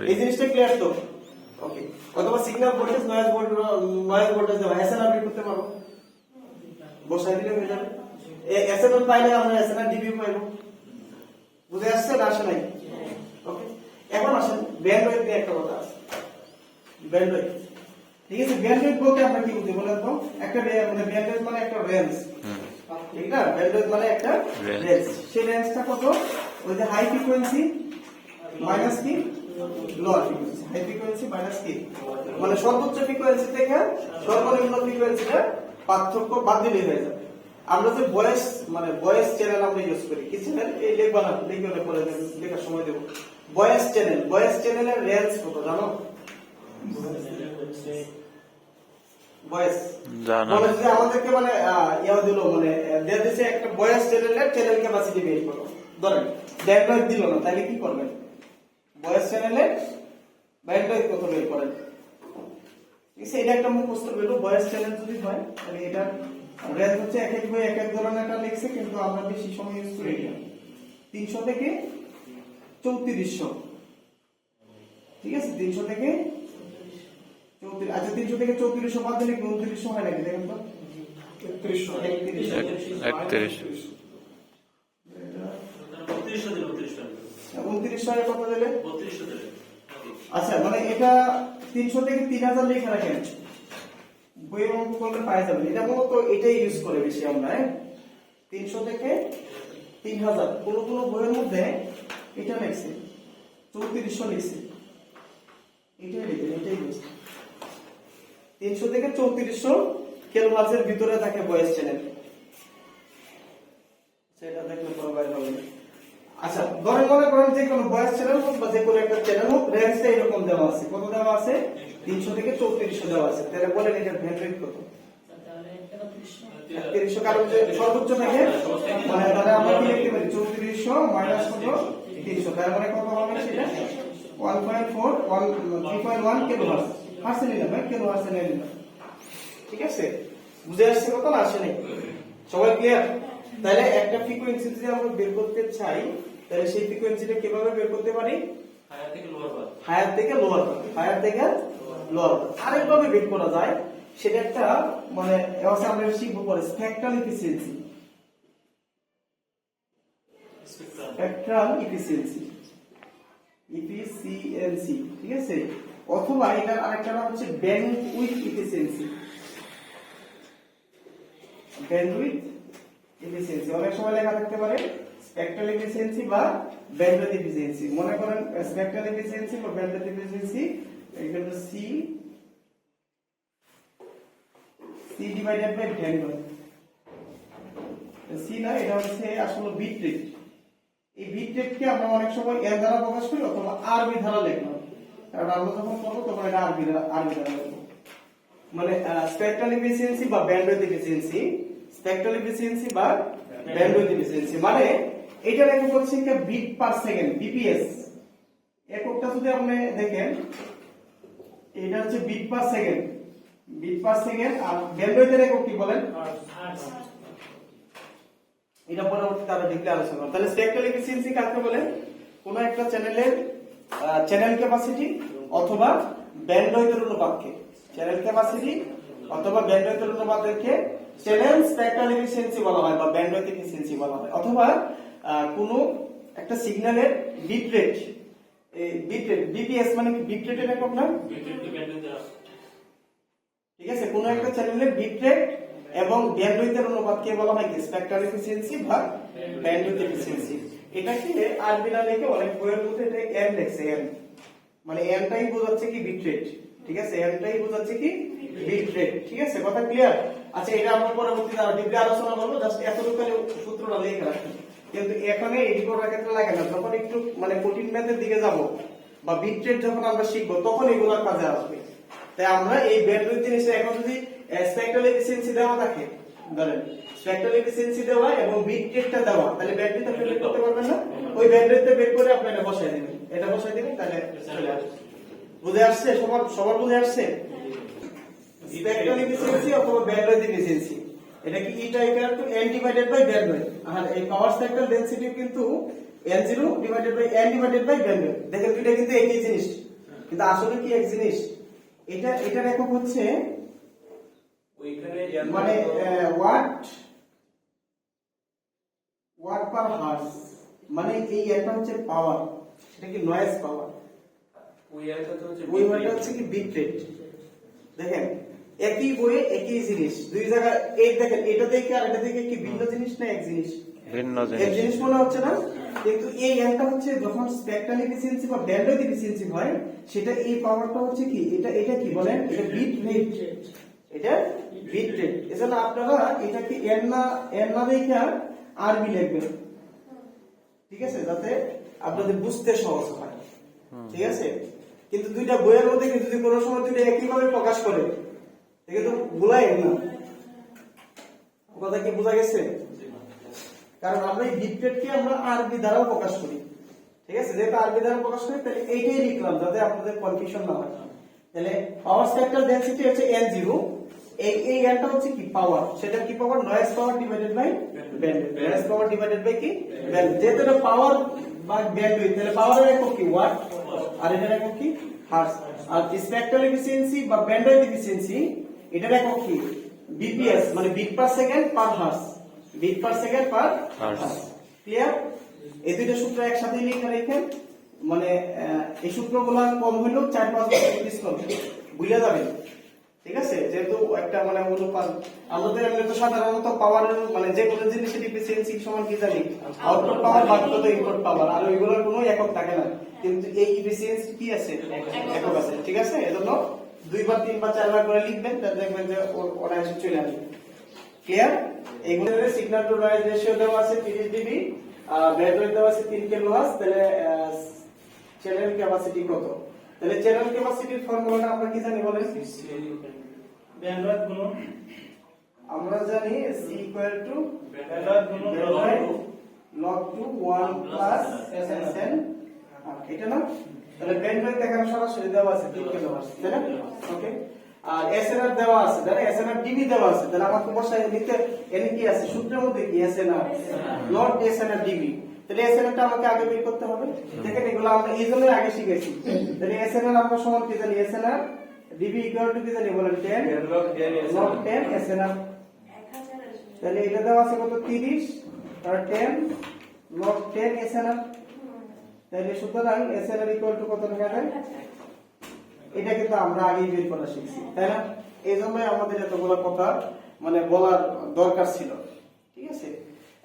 এই জিনিসটা ক্লিয়ার তো? ওকে, অথবা সিগন্যাল ভোল্টেজ নয়েজ ভোল্টেজ দেওয়া এসএনআর বের করতে পারবো, বসাই দিলে হয়ে যাবে। এসএনআর পাইলে আমরা এসএনআর ডিবি পাইবো। বুঝে আসছে না আসে নাই? ওকে, এখন আসেন ব্যান্ডউইথ নিয়ে একটা কথা আছে। ব্যান্ডউইথ, ঠিক আছে? ব্যান্ডউইথ বলতে আমরা কি বুঝি বলেন তো? একটা মানে ব্যান্ডউইথ মানে একটা রেঞ্জ, ঠিক না? ব্যান্ডউইথ মানে একটা রেঞ্জ। সেই রেঞ্জটা কত? ওই যে হাই ফ্রিকোয়েন্সি মাইনাস কি lower frequency. High frequency minus কি মানে সর্বোচ্চ ফ্রিকোয়েন্সি থেকে সর্বনিম্ন ফ্রিকোয়েন্সিটা পার্থক্য বাদ দিলেই হয়ে যাবে। আমরা যে ভয়েস মানে ভয়েস চ্যানেল আমরা ইউজ করি, কি চ্যানেল এই লিখবা না, লিখে পরে লেখার সময় দেব। ভয়েস চ্যানেলের রেঞ্জ কত জানো? ভয়েস জানা মানে যে আমাদেরকে মানে ইয়া দিল মানে দিয়ে দিছে একটা ভয়েস চ্যানেল ক্যাপাসিটি বের করো, ধরেন ব্যান্ডউইথ দিল না, তাহলে কি করবেন? ভয়েস চ্যানেলে ব্যান্ডউইথ কত বের করেন? ঠিক আছে, এটা একটা মুখস্থ বেরো। ভয়েস চ্যানেল যদি হয় তাহলে এটা রেঞ্জ হচ্ছে এক এক বই এক এক ধরনের একটা লিখছে, কিন্তু আমরা বেশি সময় ইউজ করি না। 300 থেকে 3400, ঠিক আছে, 300 থেকে 34। আচ্ছা 300 থেকে 3400 বাদ দিলে 2900 হয় নাকি? দেখেন তো 3100 31 3200 দিল, 3200 2900 এর কত দিলে? 3200 দিলে। আচ্ছা মানে এটা 300 থেকে 3000 লেখা রাখেন, বই অঙ্ক করলে পাওয়া যাবে। এটা মূলত এটাই ইউজ করে বেশি আমরা, 300 থেকে 3000। কোন কোন বইয়ের মধ্যে এটা লেখছে 3400 লিখছে, এটাই লিখে এটাই লিখছে। 300 থেকে 3400 কিলোহার্টজের ভিতরে থাকে ভয়েস চ্যানেল, সেটা দেখলে পরে বাইরে হবে। আচ্ছা ধরেন মনে করেন যে কোনো ভয়েস চ্যানেল হোক বা যে কোনো একটা চ্যানেল হোক, রেঞ্জটা এরকম দেওয়া আছে। কত দেওয়া আছে? 300 থেকে 3400 দেওয়া আছে। তাহলে বলেন এটার ব্যান্ডউইথ কত? 3100। কারণ যে সর্বোচ্চ থাকে মানে তাহলে আমরা কি লিখতে পারি? 3400 মাইনাস কত? 300। তার মানে কত হবে সেটা? 1.4 3.1 কিলোহার্টজ। হার্টজে নিলাম, কিলোহার্টজে নিলাম। ঠিক আছে, বুঝে আসছে কত না আসে নাই? সবাই ক্লিয়ার? তাহলে একটা ফ্রিকোয়েন্সি যদি আমরা বের করতে চাই, তাহলে সেই ফ্রিকোয়েন্সিটা কিভাবে বের করতে পারি? হায়ার থেকে লোয়ার বার। হায়ার থেকে লোয়ার, হায়ার থেকে লোয়ার। আরেকভাবে বের করা যায়, সেটা একটা মানে আমরা শিখবো পরে, স্পেকট্রাল এফিসিয়েন্সি। স্পেকট্রাল এফিসিয়েন্সি, ইপিসিএনসি, ঠিক আছে। অথবা এটার আরেকটা নাম হচ্ছে ব্যান্ডউইথ এফিসিয়েন্সি। ব্যান্ডউইথ এফিসিয়েন্সি অনেক সময় লেখা থাকতে পারে স্পেকট্রাল এফিসিয়েন্সি বা ব্যান্ডউইথ এফিসিয়েন্সি। মনে করেন স্পেকট্রাল এফিসিয়েন্সি বা ব্যান্ডউইথ এফিসিয়েন্সি এখানে C divided by bandwidth. C না, এটা হচ্ছে আসলে বিট রেট। এই বিট রেটকে আমরা অনেক সময় এর দ্বারা প্রকাশ করি অথবা আরবি দ্বারা লিখলাম, কারণ আমরা যখন করবো তখন এটা আরবি দ্বারা লিখবো। মানে স্পেকট্রাল এফিসিয়েন্সি বা ব্যান্ডউইথ এফিসিয়েন্সি, স্পেকট্রাল এফিসিয়েন্সি বা ব্যান্ডউইথ এফিসিয়েন্সি মানে এটার একক হচ্ছে একটা বিট পার সেকেন্ড, বিপিএস। এককটা যদি আপনি দেখেন, এটা হচ্ছে bit per second, bit per second. আর ব্যান্ডউইথের একক কি বলেন? এটা পরবর্তীতে আরো ডিটেইলে আলোচনা করব। তাহলে স্পেকট্রাল এফিসিয়েন্সি কাকে বলে? কোন একটা চ্যানেলের চ্যানেল ক্যাপাসিটি অথবা ব্যান্ডউইথের অনুপাতকে, চ্যানেল ক্যাপাসিটি অথবা ব্যান্ডউইথের অনুপাতকে চ্যানেল স্পেকট্রাল এফিসিয়েন্সি বলা হয় বা ব্যান্ডউইথ এফিসিয়েন্সি বলা হয়। অথবা কোন একটা সিগন্যালের bit rate, bit rate bps মানে কি? বিট রেটের একক না? বিটরেট ব্যান্ডউইথ দেওয়া। ঠিক আছে, কোন একটা চ্যানেলের বিট রেট এবং ব্যান্ডউইথের অনুপাতকে বলা হয় কি? স্পেকট্রাল এফিসিয়েন্সি বা ব্যান্ডউইথ এফিসিয়েন্সি। এটাকে আরবি না লিখে অনেক বইয়ের মধ্যে এটা এন লেখছে, এন মানে এনটাই বোঝাচ্ছে কি? Bit rate. ঠিক আছে, এনটাই বোঝাচ্ছে কি? Bit rate. ঠিক আছে, কথা ক্লিয়ার? আচ্ছা এটা আমরা পরবর্তীতে আরো ডিপলি আলোচনা করব, জাস্ট এতটুকু সূত্রটা লিখে রাখুন। কিন্তু এখানে এডি করার ক্ষেত্রে লাগে না, যখন একটু মানে কঠিন ম্যাথের দিকে যাব বা বিট রেট যখন আমরা শিখবো তখন এগুলোর কাজে আসবে। তাই আমরা এই ব্যান্ডউইথ জিনিসটা এখন যদি স্পেকট্রাল এফিসিয়েন্সি দেওয়া থাকে, ধরেন স্পেকট্রাল এফিসিয়েন্সি দেওয়া এবং বিট রেটটা দেওয়া, তাহলে ব্যান্ডউইথ আপনি বের করতে পারবেন না? ওই ব্যান্ডউইথটা বের করে আপনি এটা বসায় দিবেন, এটা বসায় দিবেন, তাহলে চলে আসবে। বুঝে আসছে? সবার বুঝে আসছে? স্পেকট্রাল এফিসিয়েন্সি অথবা ব্যান্ডউইথ এফিসিয়েন্সি, এটা কি eta equal to n divided by bandwidth. আর এই পাওয়ার স্পেকট্রাল ডেনসিটি কিন্তু n0 divided by n divided by bandwidth. দেখেন এটা কিন্তু একই জিনিস, কিন্তু আসলে কি এক জিনিস? এটার একক হচ্ছে ওইখানে মানে ওয়াট পার হার্জ, মানে এই একটা হচ্ছে পাওয়ার, সেটা কি নয়েজ পাওয়ার, ওই একটা তো হচ্ছে ওই ওয়াটটা হচ্ছে কি বিট রেট। দেখেন একই বইয়ে একই জিনিস দুই জায়গায় এই দেখেন এটা দেখে আর এটা দেখে কি ভিন্ন জিনিস না এক জিনিস? ভিন্ন এক জিনিস। জিনিস মনে হচ্ছে না? কিন্তু এই একটা হচ্ছে যখন স্পেকট্রাল এফিসিয়েন্সি বা ব্যান্ডউইথ এফিসিয়েন্সি হয় সেটা এই পাওয়ারটা হচ্ছে কি এটা কি বলেন? এটা বিট রেট, এটা বিট রেট। এজন্য আপনারা এটাকে এর না দেখে আরবি লিখবেন, ঠিক আছে, যাতে আপনাদের বুঝতে সহজ হয়, ঠিক আছে। কিন্তু দুইটা বইয়ের মধ্যে যদি কোনো সময় দুইটা একই ভাবে প্রকাশ করে কিন্তু ভুলাই না, কথা কি বোঝা গেছে? কারণ আমরা এই বিট রেটকে আমরা আরবি দ্বারাও প্রকাশ করি, ঠিক আছে। যেহেতু আরবি দ্বারা প্রকাশ করি তাহলে এইটাই লিখলাম যাতে আপনাদের কনফিউশন না হয়। তাহলে পাওয়ার স্পেকট্রাল ডেনসিটি হচ্ছে n0, এই nটা হচ্ছে কি পাওয়ার, সেটা কি power? Noise power divided by bandwidth, noise power divided by কি ব্যান্ডউইথ। যেহেতু এটা পাওয়ার বা ব্যান্ডউইথ তাহলে পাওয়ারের একক কি ওয়াট আর এটার একক কি হার্টজ। আর স্পেকট্রাল এফিসিয়েন্সি বা ব্যান্ডউইথ এফিসিয়েন্সি এটার একক কি বিপিএস, মানে bit per second per hertz, bit per second per hertz. Clear? এই দুইটা সূত্র একসাথে লিখে রাখেন, মানে এই সূত্রগুলো কম হলেও 4-5 বছর প্র্যাকটিস করবেন, বুঝে যাবেন, ঠিক আছে। যেহেতু একটা মানে অনুপাত আমাদের এমনি তো সাধারণত পাওয়ারের মানে যে কোনো জিনিসের এফিসিয়েন্সি সমান কি জানি আউটপুট পাওয়ার ভাগ কত ইনপুট পাওয়ার, আর ওইগুলোর কোনো একক থাকে না, কিন্তু এই এফিসিয়েন্সি কি আছে একক আছে, ঠিক আছে। এজন্য 2বার 3বার 4বার করে লিখবেন, তাহলে দেখবেন যে ওরা এসে চলে আসবে। ক্লিয়ার? এইগুলোর সিগন্যাল টু নয়েজ রেশিও দেওয়া আছে 30 ডিবি, ব্যান্ডউইথ দেওয়া আছে 3 কিলোহার্টজ। তাহলে চ্যানেল ক্যাপাসিটি কত? তাহলে চ্যানেল ক্যাপাসিটির ফর্মুলাটা আমরা কি জানি বলেন? ব্যান্ডউইথ গুণন, আমরা জানি C ইকুয়াল টু ব্যান্ডউইথ গুণন log to 1 প্লাস SN, এটা না? তাহলে ব্যান্ডউইথ এখানে সরাসরি দেওয়া আছে 3 কিলোহার্টজ, তাই না? ওকে। আর এসএনআর দেওয়া আছে, তাহলে এসএনআর ডিবি দেওয়া আছে, তাহলে আমাকে বসায় নিতে এনে কি আছে সূত্রের মধ্যে কি এসএনআর নট এসএনআর ডিবি। তাহলে এসএনআরটা আমাকে আগে বের করতে হবে। দেখেন এগুলো আমরা এই জন্য আগে শিখেছি। তাহলে এসএনআর আমরা সমান কি জানি? এসএনআর ডিবি ইকুয়াল টু কি জানি বলেন? 10 log 10 এসএনআর। তাহলে এটা দেওয়া আছে কত? 30 আর 10 log 10 এসএনআর। তাহলে সুতরাং এসএনআর ইকুয়াল টু কত লেখা যায়? এটা কিন্তু আমরা আগেই বের করা শিখছি, তাই না? এই জন্যই আমাদের এতগুলো কথা মানে বলার দরকার ছিল, ঠিক আছে।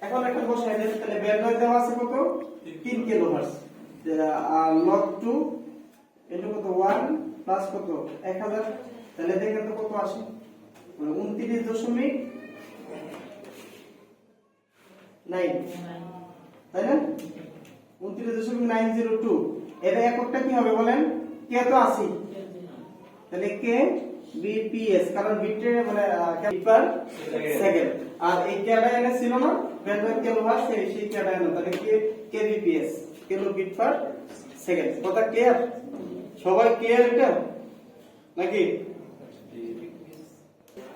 এখন বসাই দেন। তাহলে ব্যান্ডউইথ দেওয়া আছে কত? 3 কিলোহার্টজ, আর log 2 এটা কত? 1 প্লাস কত? 1000। তাহলে দেখেন তো কত আসে? 29.9, তাই না? 29.902। এর এককটা কি হবে বলেন? কে তো 80, তাহলে কে বিপিএস, কারণ বিটে মানে বিট পার সেকেন্ড। আর এই কেটা এনে ছিল না ব্যান্ডউইথ কিলোহার্টজ, সেই কেটা এনে, তাহলে K KBPS, kilo bit per second. কথা ক্লিয়ার? সবাই ক্লিয়ার এটা নাকি?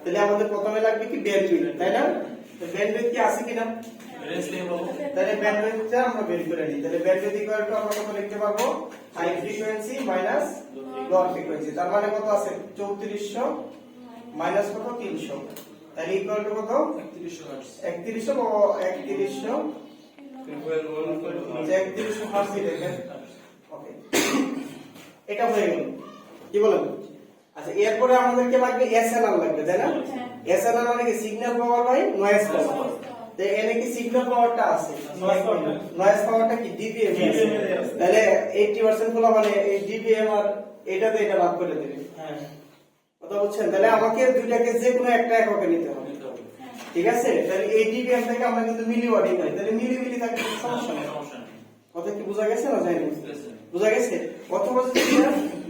তাহলে আমাদের প্রথমে লাগবে কি ব্যান্ডউইথ, তাই না? তো ব্যান্ডউইথ কি আছে কিনা? তাহলে ব্যান্ডউইথটা আমরা বের করে নিই। তাহলে ব্যান্ডউইথ ইকুয়াল টু আমরা কত লিখতে পারবো? High frequency minus low frequency. তার মানে কত আছে? 3400 মাইনাস কত? 300। তাহলে ইকুয়াল টু কত? 3100 হার্টজ। 3100 হার্টজ লিখেন। ওকে, এটা হয়ে গেল। কি বলেন? আচ্ছা, এরপরে আমাদেরকে লাগবে এসএনআর লাগবে, তাই না? এসএনআর মানে কি? সিগন্যাল পাওয়ার বাই নয়েজ পাওয়ার। তো এনে কি সিগন্যাল পাওয়ারটা আছে, নয়েজ পাওয়ারটা কি ডিবিএম আছে। তাহলে 80% গুলো মানে এই ডিবিএম আর এটাতে এটা ভাগ করে দেবে, হ্যাঁ, কথা বুঝছেন? তাহলে আমাকে দুইটাকে যে কোনো একটা এককে নিতে হবে, ঠিক আছে। তাহলে এই ডিবিএম থেকে আমরা কিন্তু মিলিওয়াটই পাই, তাহলে মিলি থাকলে সমস্যা নেই। কথা কি বোঝা গেছে না? জানি বোঝা গেছে? অথবা যদি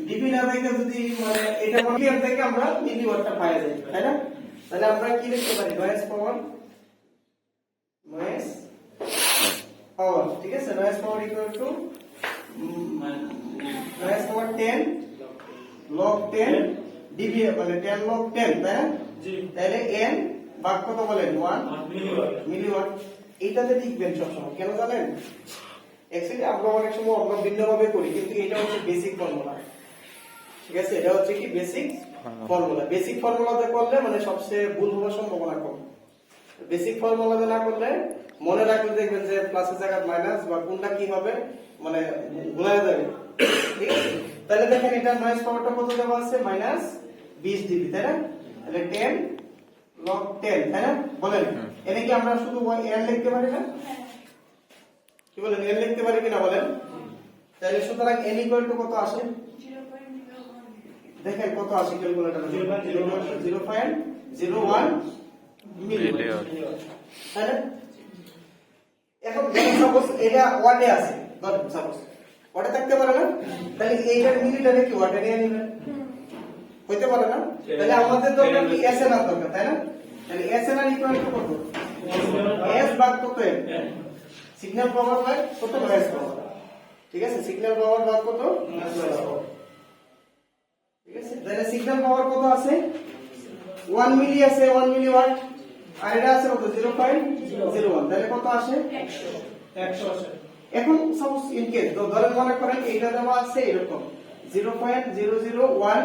ডিবি না থেকে যদি মানে এটা মিলিয়ন থেকে আমরা মিলিওয়াটটা পাই যাই, তাই না? তাহলে আমরা কি লিখতে পারি? নয়েজ পাওয়ার, ঠিক আছে। Noise power equal to noise power 10 log 10 DB, মানে 10 log 10, তাই না? তাহলে n ভাগ কত বলেন? 1 মিলিওয়াট। এইটাতে লিখবেন সবসময়, কেন জানেন? অ্যাকচুয়ালি আমরা অনেক সময় অন্য ভিন্নভাবে করি, কিন্তু এটা হচ্ছে বেসিক ফর্মুলা, ঠিক আছে। এটা হচ্ছে কি বেসিক ফর্মুলা। বেসিক ফর্মুলাতে করলে মানে সবচেয়ে ভুল হওয়ার সম্ভাবনা কম। বেসিক ফর্মুলাতে না করলে মনে রাখলে দেখবেন যে প্লাসের জায়গায় মাইনাস বা কোনটা কি হবে মানে ভুলে যাবে, ঠিক আছে। তাহলে দেখেন এটা নয়েজ পাওয়ারটা কত দেওয়া আছে? -20 ডিবি, তাই না? তাহলে 10 log 10 তাই না বলেন এনে কি আমরা শুধু n লিখতে পারি না কি বলেন n লিখতে পারি কিনা বলেন তাহলে সুতরাং n ইকুয়াল টু কত আসে দেখেন কত আসে ক্যালকুলেটরে 0.01 মিলিওয়াট তাই না এখন সাপোজ এটা ওয়াটে আছে ধরেন সাপোজ ওয়াটে থাকতে পারে না তাহলে এইটার মিলিটারে কি ওয়াটে নিয়ে নেবেন হইতে পারে না তাহলে আমাদের দরকার কি এসএনআর দরকার তাই না তাহলে এসএনআর ইকুয়াল টু কত এস ভাগ কত এন সিগন্যাল পাওয়ার ভাগ কত নয়েজ পাওয়ার ঠিক আছে সিগন্যাল পাওয়ার ভাগ কত নয়েজ পাওয়ার ঠিক আছে তাহলে সিগন্যাল পাওয়ার কত আছে 1 মিলি আছে 1 মিলিওয়াট আর এটা আছে কত 0.01 তাহলে কত আসে 100 আসে এখন সাপোজ ইন কেস ধরেন মনে করেন এইটা দেওয়া আছে এরকম 0.001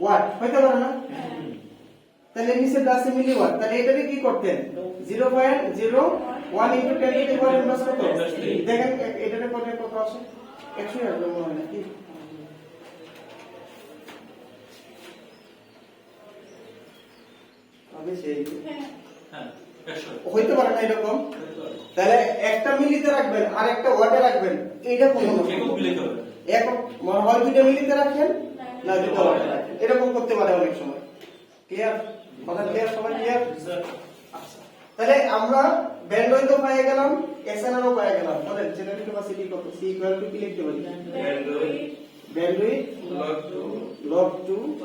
ওয়াট হইতে পারে না তাহলে নিচে আছে মিলিওয়াট তাহলে এটাকে কি করতেন 0.01 into 10 to the power minus কত দেখেন এটাতে করলে কত আসে 100 আসবে মনে হয় নাকি আমি সেই হ্যাঁ 100 হইতে পারে না এরকম তাহলে একটা মিলিতে রাখবেন আর একটা ওয়াটে রাখবেন এইটা কোন একক মিলিতে হবে একক মনে হয় দুটো মিলিতে রাখেন না দুটো ওয়াটে রাখেন এরকম করতে পারে অনেক সময় ক্লিয়ার কথা ক্লিয়ার সবাই ক্লিয়ার আচ্ছা তাহলে আমরা ব্যান্ডউইথ ও পেয়ে গেলাম এসএনআর ও পেয়ে গেলাম বলেন জেনারেল ক্যাপাসিটি কত সি ইকুয়াল টু কি লিখতে পারি ব্যান্ডউইথ log 2 1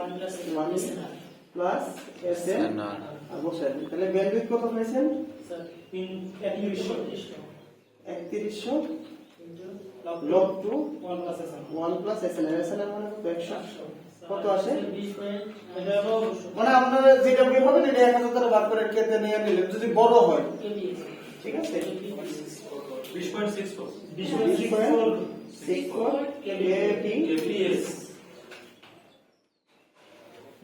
প্লাস এসএনআর আর বসাই দিন তাহলে ব্যান্ডউইথ কত পেয়েছেন sir 3100 log 2 1 plus SN 1 plus SNR মানে কত 100 কত আসে এটা হলো মানে আপনারা যেটা বের হবে এটা 1000 দ্বারা ভাগ করে কেটে নিয়ে নিলেন যদি বড় হয় ঠিক আছে 20.64 20.64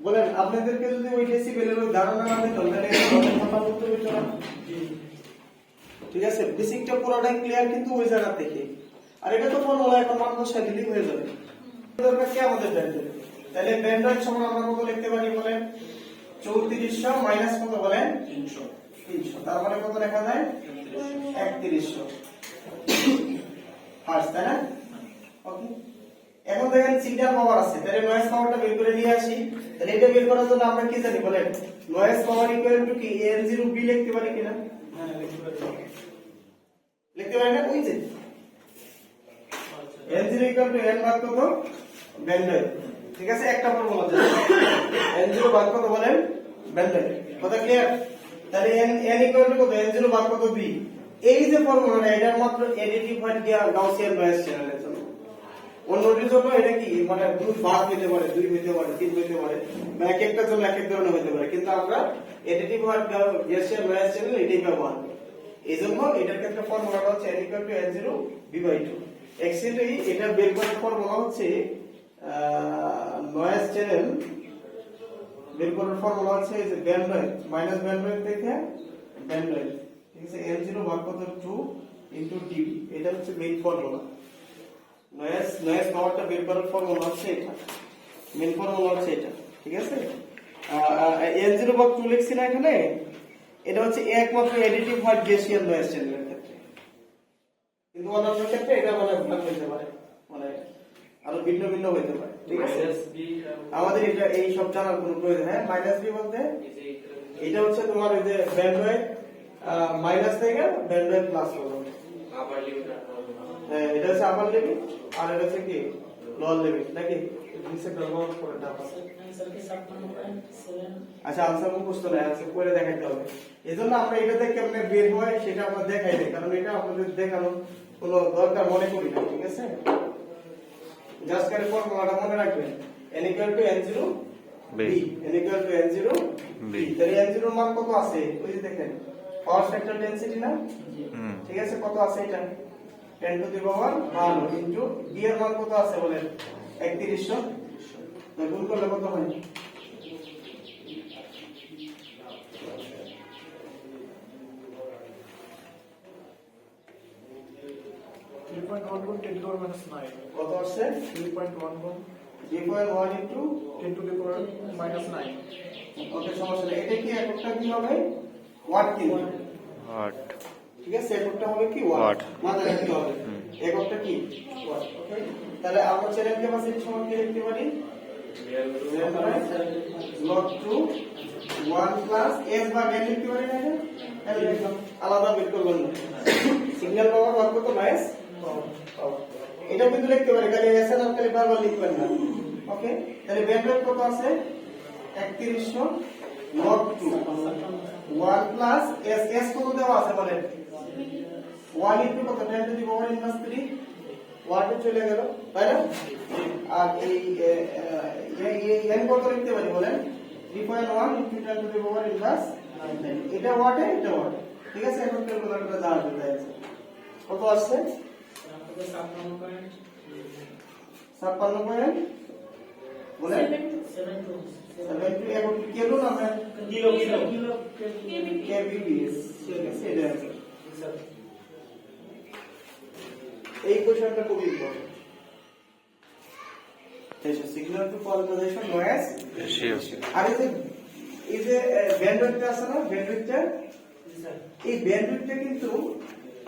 বলেন আপনাদেরকে যদি ওই ডেসিবেলের ওই ধারণা না দিত তাহলে কথা বলতে হতো না ঠিক আছে বেসিকটা পুরোটাই ক্লিয়ার কিন্তু ওই জায়গা থেকে আর এটা তো ফর্মুলা এখন মান বসাই দিলেই হয়ে যাবে দরকার কি আমাদের ব্যান্ডউইথ তাহলে ব্যান্ডউইথ সমান আমরা কত লিখতে পারি বলেন 3400 মাইনাস কত বলেন 300 তার মানে কত লেখা যায় 3100 ফার্স্ট তাই না ওকে এখন দেখেন সিগন্যাল পাওয়ার আছে তাহলে নয়েজ পাওয়ারটা বের করে নিয়ে আসি তাহলে এটা বের করার জন্য আমরা কি জানি বলেন নয়েজ পাওয়ার ইকুয়াল টু কি n0b লিখতে পারি কিনা হ্যাঁ লিখতে পারি না ওই যে n0 ইকুয়াল টু n ভাগ কত ব্যান্ডউইথ ঠিক আছে একটা ফর্মুলা আছে n0 ভাগ কত বলেন ব্যান্ডউইথ কথা ক্লিয়ার তাহলে n ইকুয়াল টু কত n0 ভাগ কত b এই যে ফর্মুলাটা এটা মাত্র এডিটিভ হয় দিয়া গাউসিয়ান নয়েজ চ্যানেলের জন্য অন্যটির জন্য এটা কি মানে দুই ভাগ হতে পারে দুই হতে পারে তিন হতে পারে বা এক একটা জন্য এক এক ধরনের হতে পারে কিন্তু আমরা এডিটিভ হয় গাউসিয়ান নয়েজ চ্যানেল এটাই ব্যবহার করি এইজন্য এটার ক্ষেত্রে ফর্মুলাটা হচ্ছে n equal to n0 b/2 actually এটা বের করার ফর্মুলা হচ্ছে নয়েজ চ্যানেল বের করার ফর্মুলা হচ্ছে এই যে ব্যান্ডউইথ মাইনাস ব্যান্ডউইথ থেকে ব্যান্ডউইথ ঠিক আছে n0 ভাগ কত 2 ইনটু dB এটা হচ্ছে মেইন ফর্মুলা নয়েজ পাওয়ারটা বের করার ফর্মুলা হচ্ছে এটা মেইন ফর্মুলা হচ্ছে এটা ঠিক আছে n0 ভাগ 2 লিখছি না এখানে এটা হচ্ছে একমাত্র এডিটিভ হয় গেসিয়ান নয়েজ চ্যানেলের ক্ষেত্রে কিন্তু অন্যান্য ক্ষেত্রে এটা মানে ভাগ হতে পারে মানে আরো ভিন্ন ভিন্ন হতে পারে ঠিক আছে আমাদের এটা এই সব জানার কোনো প্রয়োজন হ্যাঁ মাইনাস বি বলতে এটা হচ্ছে তোমার ওই যে ব্যান্ডউইথ মাইনাস থেকে ব্যান্ডউইথ প্লাস পর্যন্ত আবার লিমিট হ্যাঁ এটা হচ্ছে আপার লিমিট আর এটা হচ্ছে কি লোয়ার লিমিট নাকি নিচে ব্যবহার করে দাও আচ্ছা আনসার মুখস্থ নাই আনসার করে দেখাইতে হবে এজন্য আমরা এটাতে কেমনে বের হয় সেটা আমরা দেখাই দেই কারণ এটা আপনাদের দেখানো কোনো দরকার মনে করি না ঠিক আছে জাস্ট করে ফর্মুলাটা মনে রাখবেন n equal to n0 b n equal to n0 b তাহলে n0 এর মান কত আছে ওই যে দেখেন পাওয়ার ফ্যাক্টর ডেনসিটি না ঠিক আছে কত আছে এটা 10 to the power 1 into b এর মান কত আছে বলেন 3100 গুণ করলে কত হয় 3.1 গুণ 10 to the minus 9 কত আসছে 3.1 গুণ 3.1 into 10 to the power minus 9. ওকে, সমস্যা নেই। এটা কি এককটা কি হবে? ওয়াট কিন্তু, ওয়াট। ঠিক আছে, এককটা হবে কি ওয়াট, ওয়াট। মাথায় রাখতে হবে এককটা কি ওয়াট। ওকে, তাহলে আমরা চ্যানেল ক্যাপাসিটি সমান কি লিখতে পারি? log 2 1 প্লাস s বা n লিখতে পারি না? এটা একদম আলাদা বের করবেন না, সিগন্যাল পাওয়ার ওয়াট কত মাইনাস এটা কিন্তু লিখতে পারি, খালি s আর খালি বারবার লিখবেন না। ওকে, তাহলে ব্যান্ডউইথ কত আছে? 3100 log 2 1 প্লাস s, s কত দেওয়া আছে বলেন? 1 ইনটু কত 10 টু দি পাওয়ার ইনভার্স 3 ওয়াটে চলে গেল, তাই না? আর এই n কত লিখতে পারি বলেন? 3.1 into 10 to the power inverse 9, এটা ওয়াটে, এটা ওয়াটে, ঠিক আছে। এখন ক্যালকুলেটরটা দাঁড় দিতে আছে, কত আসছে? 56 পয়েন্ট বলেন 72 এখন কিলো না আমরা Kilo. kbps, ঠিক আছে, এটা আছে। এই কোশ্চেনটা খুব important. Signal to polarization noise ratio. আর এই যে ব্যান্ডউইথটা আছে না, ব্যান্ডউইথটা, এই ব্যান্ডউইথটা কিন্তু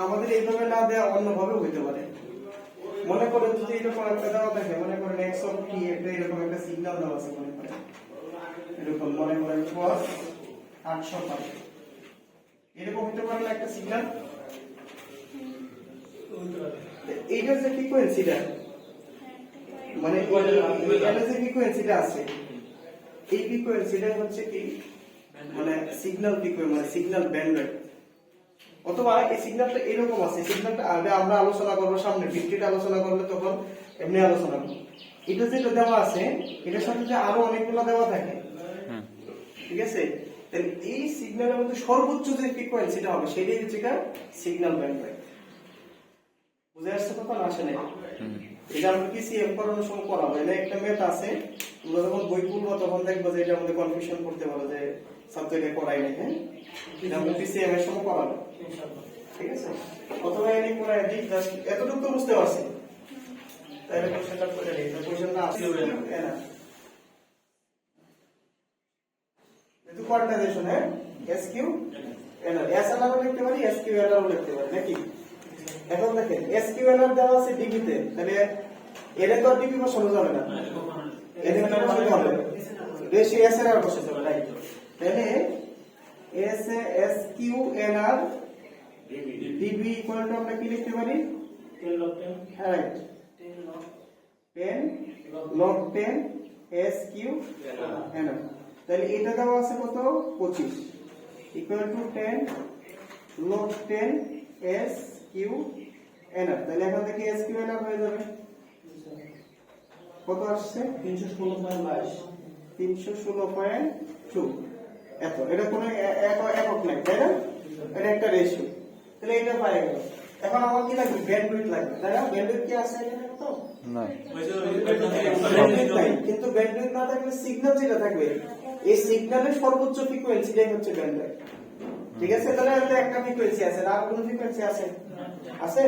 আমাদের এইভাবে না দেওয়া অন্যভাবে হইতে পারে। মনে করেন যদি এরকম একটা দেওয়া থাকে, মনে করেন x অফ t, একটা এরকম একটা সিগন্যাল দেওয়া আছে, মনে করেন এরকম, মনে করেন cos 800 পাই, এরকম হতে পারে না একটা সিগন্যাল? এইটা যে ফ্রিকোয়েন্সিটা, মানে এটা যে ফ্রিকোয়েন্সিটা আছে, এই ফ্রিকোয়েন্সিটা হচ্ছে কি মানে সিগন্যাল ফ্রিকোয়েন্সি, মানে সিগন্যাল ব্যান্ডউইথ। অথবা এই সিগন্যালটা এরকম আছে, সিগন্যালটা আগে আমরা আলোচনা করব সামনে, ভিত্তিতে আলোচনা করলে তখন এমনি আলোচনা করব। এটা যেটা দেওয়া আছে এটার সাথে যে আরো অনেকগুলো দেওয়া থাকে, ঠিক আছে, তাহলে এই সিগন্যালের মধ্যে সর্বোচ্চ যে ফ্রিকোয়েন্সিটা হবে সেটাই হচ্ছে সিগন্যাল ব্যান্ডউইথ। বুঝে আসছে কথা না? আসে নাই? এটা আমরা পিসিএম করানোর সময় করাবো। এটা একটা ম্যাথ আছে, তোমরা যখন বই খুলবো তখন দেখবো যে এটার মধ্যে কনফিউশন করতে পারো যে সাবজেক্টে করাই নাই। হ্যাঁ, এটা আমরা পিসিএম এর সময় করাবো, ঠিক আছে। অথবা এনে করাই দিই, জাস্ট এতটুকু তো বুঝতে পারছি, তাহলে কোশ্চেনটা করে দিই। এটা কোশ্চেনটা আসছে না, এটা কোয়ান্টাইজেশন, হ্যাঁ, এসকিউ এনআর, এস এনআর লিখতে পারি, এসকিউ এনআর লিখতে পারি নাকি? এখন দেখেন এসকিউ এনআর দেওয়া আছে ডিবিতে, তাহলে এর তো ডিবি বসানো যাবে না, এর তো বসানো হবে রেশিও এস এনআর বসাতে হবে, রাইট? তাহলে S SQ NR DB equal to আমরা কি লিখতে পারি? 10 log 10. Right, 10 log 10 SQ NR. তাহলে এটা দেওয়া আছে কত? 25 equal to 10 log 10 SQ NR. তাহলে এখান থেকে এসকিউ এনআর হয়ে যাবে কত আসছে? 316.22. 316.2। এত, এটা কোনো একক নাই, তাই না? এটা একটা রেশিও, তাহলে এটা পাই গেল। এখন আমার কি লাগবে? ব্যান্ডউইথ লাগবে, তাই না? ব্যান্ডউইথ কি আছে এখানে? কত? না, ব্যান্ডউইথ নাই, কিন্তু ব্যান্ডউইথ না থাকলে সিগন্যাল যেটা থাকবে, এই সিগন্যালের সর্বোচ্চ ফ্রিকোয়েন্সিটাই হচ্ছে ব্যান্ডউইথ, ঠিক আছে। তাহলে এটা একটা ফ্রিকোয়েন্সি আছে, আর কোনো ফ্রিকোয়েন্সি আছে? আছে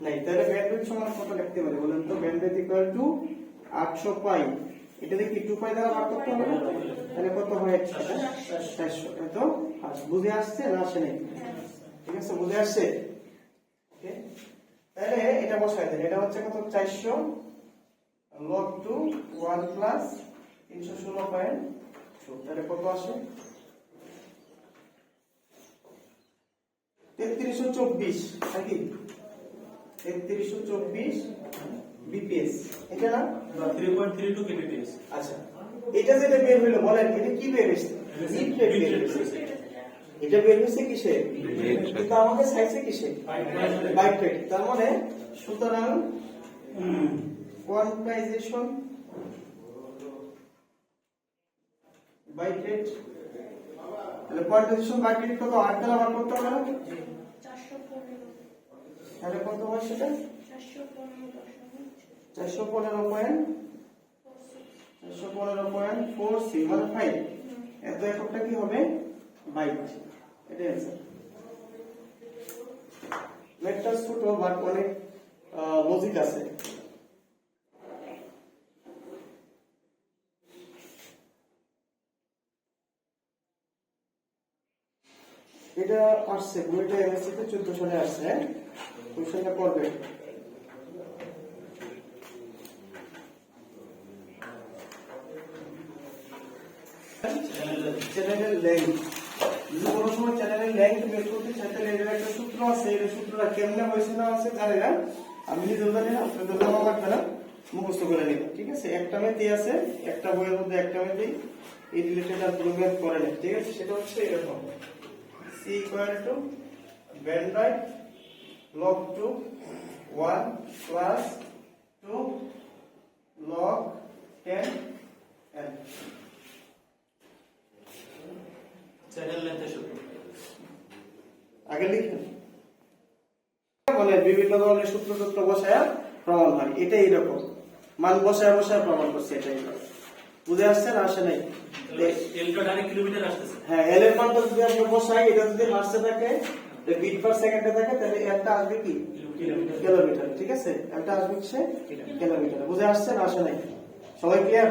নাই। তাহলে ব্যান্ডউইথ সমান কত লিখতে পারি বলেন তো? ব্যান্ডউইথ ইকুয়াল টু 800 পাই, এটা কি 2 পাই দ্বারা ভাগ করতে হবে? তাহলে কত হয়? 400। এত বুঝে আসছে না আসে নাই? ঠিক আছে, বুঝে আসছে? ওকে, তাহলে এটা বসাই দেন। এটা হচ্ছে কত? 400 log 2 1 প্লাস 316.2, তাহলে কত আসে? 3324 নাকি? 3324 বিপিএস, এটা না? 3.32 kbps। আচ্ছা, এটা যেটা বের হলো বলেন, এটা কি বের হয়েছে? বিট রেট বের হয়েছে। এটা বের হয়েছে কিসে? কিন্তু আমাকে চাইছে কিসে? Byte rate. তার মানে সুতরাং কোয়ান্টাইজেশন বাইট রেট, তাহলে কোয়ান্টাইজেশন বাইট রেট কত? 8 দ্বারা ভাগ করতে হবে না? 415। তাহলে কত হয় সেটা? 415.46 মানে 5। এত এককটা কি হবে? বাইট। এটা অ্যান্সার। ম্যাথটা ছোট বাট অনেক লজিক আছে। বইটা আসছে, বইটা এমএসসি তে 14 সালে আসছে, হ্যাঁ কোশ্চেনটা করবে। চ্যানেলের লেন্থ, যদি কোনো সময় চ্যানেলের লেন্থ বের করতে চাই তাহলে এর একটা সূত্র আছে, এই সূত্রটা কেমনে হয়েছে না আছে জানি না, আমি নিজেও জানি না, আপনাদের জানা লাগবে না, মুখস্থ করে নিন, ঠিক আছে। একটা মেথি আছে, একটা বইয়ের মধ্যে একটা মেথি, এই রিলেটেড আর কোনো ম্যাথ করে না, ঠিক আছে। সেটা হচ্ছে এরকম, c equal to bandwidth log 2 1 plus 2 log 10 n। Channel লেন্থের সূত্র আগে লিখুন, মানে বিভিন্ন ধরনের সূত্র টুত্র বসায় প্রমাণ হয়, এটাই এরকম মান বসায় বসায় প্রমাণ করছে, এটাই বুঝে আসছে না আসে নাই? এলটা ডাইরেক্ট কিলোমিটার আসতেছে। হ্যাঁ, এল এর মানটা যদি আমরা বসাই, এটা যদি হার্টসে থাকে, বিট পার সেকেন্ডে থাকে, তাহলে একটা আসবে কি কিলোমিটার, ঠিক আছে, একটা আসবে হচ্ছে কিলোমিটার। বুঝে আসছে না আসে নাই? সবাই ক্লিয়ার?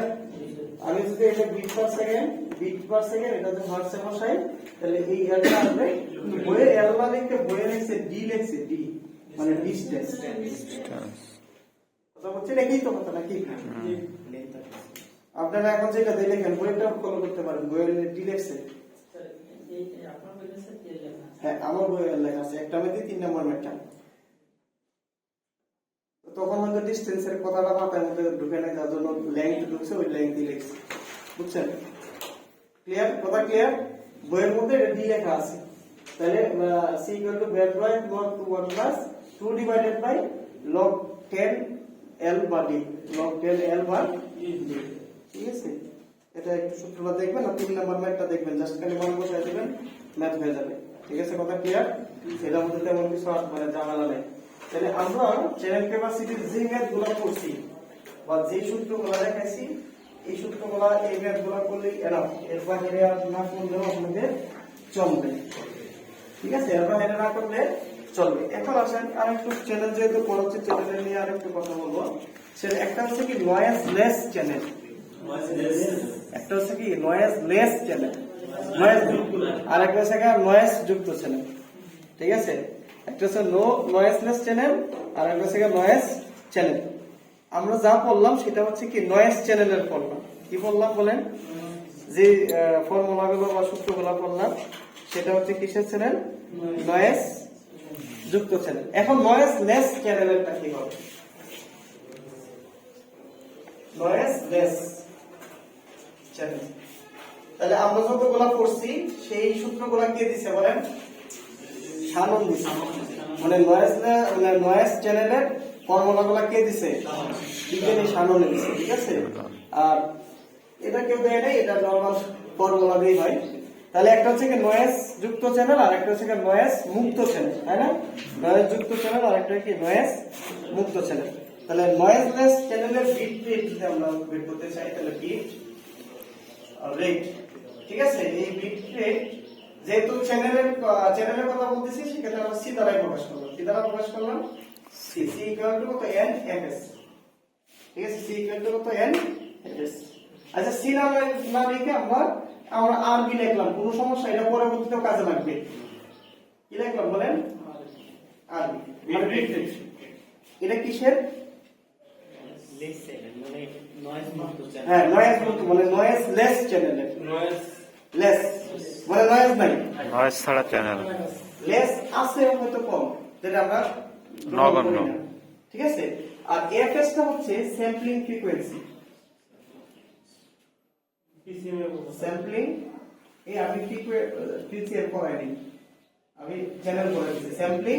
আমি যদি এটা বিট পার সেকেন্ড এটা যদি হার্টসে বসাই, তাহলে এই এলটা আসবে, বইয়ে এল না লিখে বইয়ে লিখছে ডি, লিখছে ডি মানে ডিসটেন্স। কথা বলছেন, একই তো কথা নাকি? আপনারা এখন যেটা দিয়ে লেখেন বইটা ফলো করতে পারেন, বইয়ের ডি লিখছে, হ্যাঁ আমার বইয়ের লেখা আছে, একটা মেথি 3 নম্বর ম্যাথটা। তখন হয়তো ডিসটেন্সের কথাটা মাথায় মধ্যে ঢুকে নাই, যার জন্য লেংথ ঢুকছে, ওই লেংথই লিখছে, বুঝছেন? ক্লিয়ার? কথা ক্লিয়ার? বইয়ের মধ্যে এটা ডি লেখা আছে, তাহলে c equal to bandwidth log 1 plus 2 divided by log 10 l বা d, log 10 l বা d, ঠিক আছে। এটা একটু সূত্রটা দেখবেন আর 3 নম্বর ম্যাথটা দেখবেন, জাস্ট খালি মান বসায় দিবেন, ম্যাথ হয়ে যাবে, ঠিক আছে। কথা ক্লিয়ার? এটার মধ্যে তেমন কিছু মানে ঝামেলা নেই। তাহলে আমরা চ্যানেল ক্যাপাসিটির যে ম্যাথগুলো করছি বা যে সূত্রগুলো দেখাইছি, এই সূত্রগুলো এই ম্যাথগুলো করলেই এনাফ, এর বাইরে আর না করলেও আপনাদের চলবে, ঠিক আছে। এর বাইরে না করলে চলবে। এখন আসেন আরেকটু চ্যানেল যেহেতু পড়াচ্ছি, চ্যানেল নিয়ে আরেকটু কথা বলবো। সেটা একটা হচ্ছে কি নয়েজলেস চ্যানেল, একটা হচ্ছে কি নয়েজলেস চ্যানেল, নয়েজ, আর একটা হচ্ছে নয়েজ যুক্ত চ্যানেল, ঠিক আছে। একটা হচ্ছে নো নয়েজলেস চ্যানেল আর একটা হচ্ছে নয়েজ চ্যানেল। আমরা যা পড়লাম সেটা হচ্ছে কি নয়েজ চ্যানেলের পড়লাম। কি পড়লাম বলেন? যে ফর্মুলাগুলো বা সূত্রগুলো পড়লাম সেটা হচ্ছে কিসের চ্যানেল? নয়েজ যুক্ত চ্যানেল। এখন নয়েজলেস চ্যানেলেরটা কি হবে? নয়েজলেস চ্যানেল, তাহলে আমরা যতগুলো পড়ছি সেই সূত্রগুলো কে দিছে বলেন? শানন দিছে। মানে নয়েজ চ্যানেলের ফর্মুলাগুলো কে দিছে? বিজ্ঞানী শানন দিছে, ঠিক আছে। আর এটা কেউ দেয় নাই, এটা নরমাল ফর্মুলা দিয়ে হয়। তাহলে একটা হচ্ছে কি নয়েজ যুক্ত চ্যানেল আর একটা হচ্ছে কি নয়েজ মুক্ত চ্যানেল, তাই না? নয়েজ যুক্ত চ্যানেল আর একটা কি নয়েজ মুক্ত চ্যানেল। তাহলে নয়েজলেস চ্যানেলের বিট রেট যদি আমরা বের করতে চাই, তাহলে বিট রেট, ঠিক আছে। এই বিট রেট যেহেতু চ্যানেলের কথা বলতেছি, সেক্ষেত্রে আমরা সি দ্বারাই প্রকাশ করব। সি দ্বারা প্রকাশ করলাম, সি ইকুয়াল টু কত? এন এফএস, ঠিক আছে। সি ইকুয়াল টু কত? N FS. আচ্ছা, সি না লিখে আমরা আর বি লিখলাম, কোনো সমস্যা? এটা পরবর্তীতে কাজে লাগবে। কি লিখলাম বলেন? আর বি, বিট রেট। এটা কিসের? হ্যাঁ, নয়েজ মুক্ত, মানে নয়েজলেস চ্যানেলের। লেস মানে নয়েজ নাই, নয়েজ ছাড়া চ্যানেল, লেস আছে হয়তো কম, যেটা আমরা নগণ্য, ঠিক আছে। আর এফএস টা হচ্ছে স্যাম্পলিং ফ্রিকোয়েন্সি। স্যাম্পলিং, এই আমি ফ্রিকোয়েন্সি পড়াইনি, আমি চ্যানেল পড়াই দিয়েছি। স্যাম্পলিং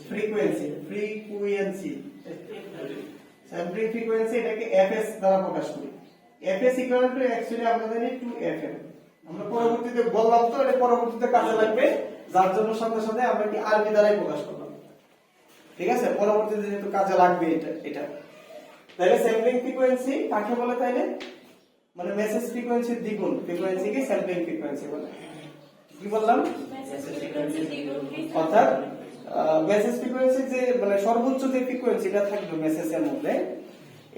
ফ্রিকোয়েন্সি, স্যাম্পলিং ফ্রিকোয়েন্সি, এটাকে এফএস দ্বারা প্রকাশ করি। এফএস ইকুয়াল টু অ্যাকচুয়ালি আমরা জানি 2fm। আমরা পরবর্তীতে বললাম তো, এটা পরবর্তীতে কাজে লাগবে, যার জন্য সাথে সাথে আমরা কি আরবি দ্বারাই প্রকাশ করলাম, ঠিক আছে। পরবর্তীতে যেহেতু কাজে লাগবে এটা। তাহলে স্যাম্পলিং ফ্রিকোয়েন্সি কাকে বলে? তাইলে মানে মেসেজ ফ্রিকোয়েন্সির দ্বিগুণ ফ্রিকোয়েন্সি কি স্যাম্পলিং ফ্রিকোয়েন্সি বলে। কি বললাম? অর্থাৎ মেসেজ ফ্রিকোয়েন্সি যে মানে সর্বোচ্চ যে ফ্রিকোয়েন্সিটা থাকবে মেসেজের মধ্যে,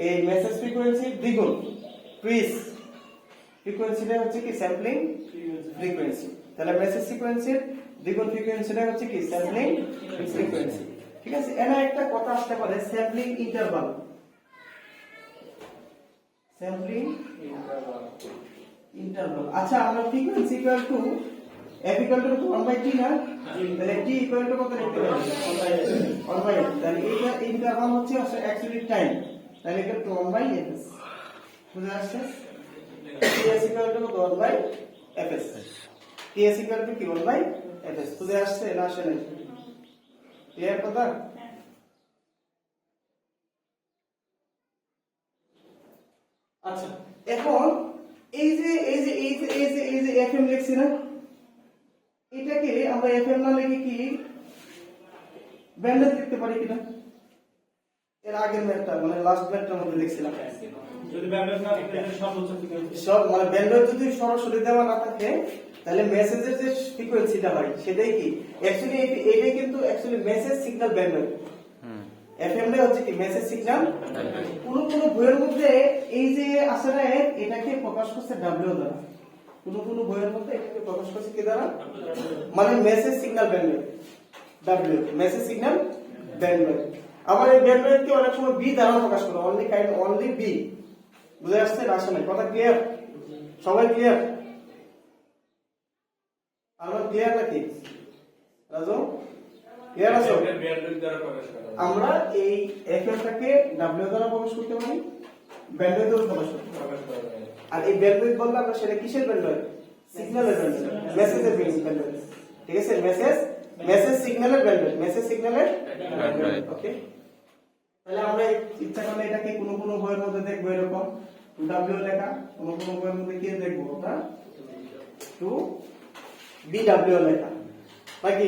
এই মেসেজ ফ্রিকোয়েন্সির দ্বিগুণ ফ্রিকোয়েন্সিটা হচ্ছে কি স্যাম্পলিং ফ্রিকোয়েন্সি। তাহলে মেসেজ ফ্রিকোয়েন্সির দ্বিগুণ ফ্রিকোয়েন্সিটা হচ্ছে কি স্যাম্পলিং ফ্রিকোয়েন্সি। ঠিক আছে, এখানে একটা কথা আসতে পারে স্যাম্পলিং ইন্টারভাল। স্যাম্পলিং ইন্টারভাল, আচ্ছা আমরা frequency equal to f equal to 1/t না, তাহলে t ইকুয়াল টু কত লিখতে পারি 1/f, তাহলে এইটা ইন্টারভাল হচ্ছে অ্যাকচুয়ালি টাইম, তাহলে এটা 1/fs বুঝা আসছে। ts equal to 1/fs, ts equal to কি 1/fs বুঝা আসছে না আসে না? ক্লিয়ার কথা? আচ্ছা এখন এই যে fm লিখছি না, এটাকে আমরা fm না লিখে কি ব্যান্ডেজ লিখতে পারি কিনা? এর আগের ম্যাথটা মানে লাস্ট ম্যাথটার মধ্যে দেখছিলাম যদি ব্যান্ডেজ না থাকে সর্বোচ্চ ফ্রিকোয়েন্সি সব মানে ব্যান্ডেজ যদি সরাসরি দেওয়া না থাকে তাহলে মেসেজের যে ফ্রিকোয়েন্সিটা হয় সেটাই কি অ্যাকচুয়ালি এটাই কিন্তু actually message signal bandage. FM টা হচ্ছে কি মেসেজ সিগন্যাল। কোন বইয়ের মধ্যে এই যে আসলে এটাকে প্রকাশ করছে ডাব্লিউ দ্বারা, কোন বইয়ের মধ্যে এটাকে প্রকাশ করছে কি দ্বারা, মানে message signal bandage W, message signal bandage. আবার এই ব্যান্ডেজকে অনেক সময় বি দ্বারা প্রকাশ করে, অনলি বি। বুঝে আসছে না আসলে কথা? ক্লিয়ার? সবাই ক্লিয়ার? আমরা ক্লিয়ার নাকি রাজু? ক্লিয়ার আছো? আমরা এই এফএম টাকে ডাব্লিউ দ্বারা প্রকাশ করতে পারি, ব্যান্ডউইথ দ্বারা প্রকাশ করতে পারি। আর এই ব্যান্ডউইথ বললে আমরা সেটা কিসের ব্যান্ডউইথ? সিগন্যালের ব্যান্ডউইথ, মেসেজের ব্যান্ডউইথ। ঠিক আছে, মেসেজ সিগন্যালের ব্যান্ডউইথ, মেসেজ সিগন্যালের ব্যান্ডউইথ। ওকে, তাহলে আমরা ইচ্ছা করলে এটাকে কোন বইয়ের মধ্যে দেখবো এরকম 2w লেখা, কোন বইয়ের মধ্যে কি দেখবো ওটা 2bw লেখা, নাকি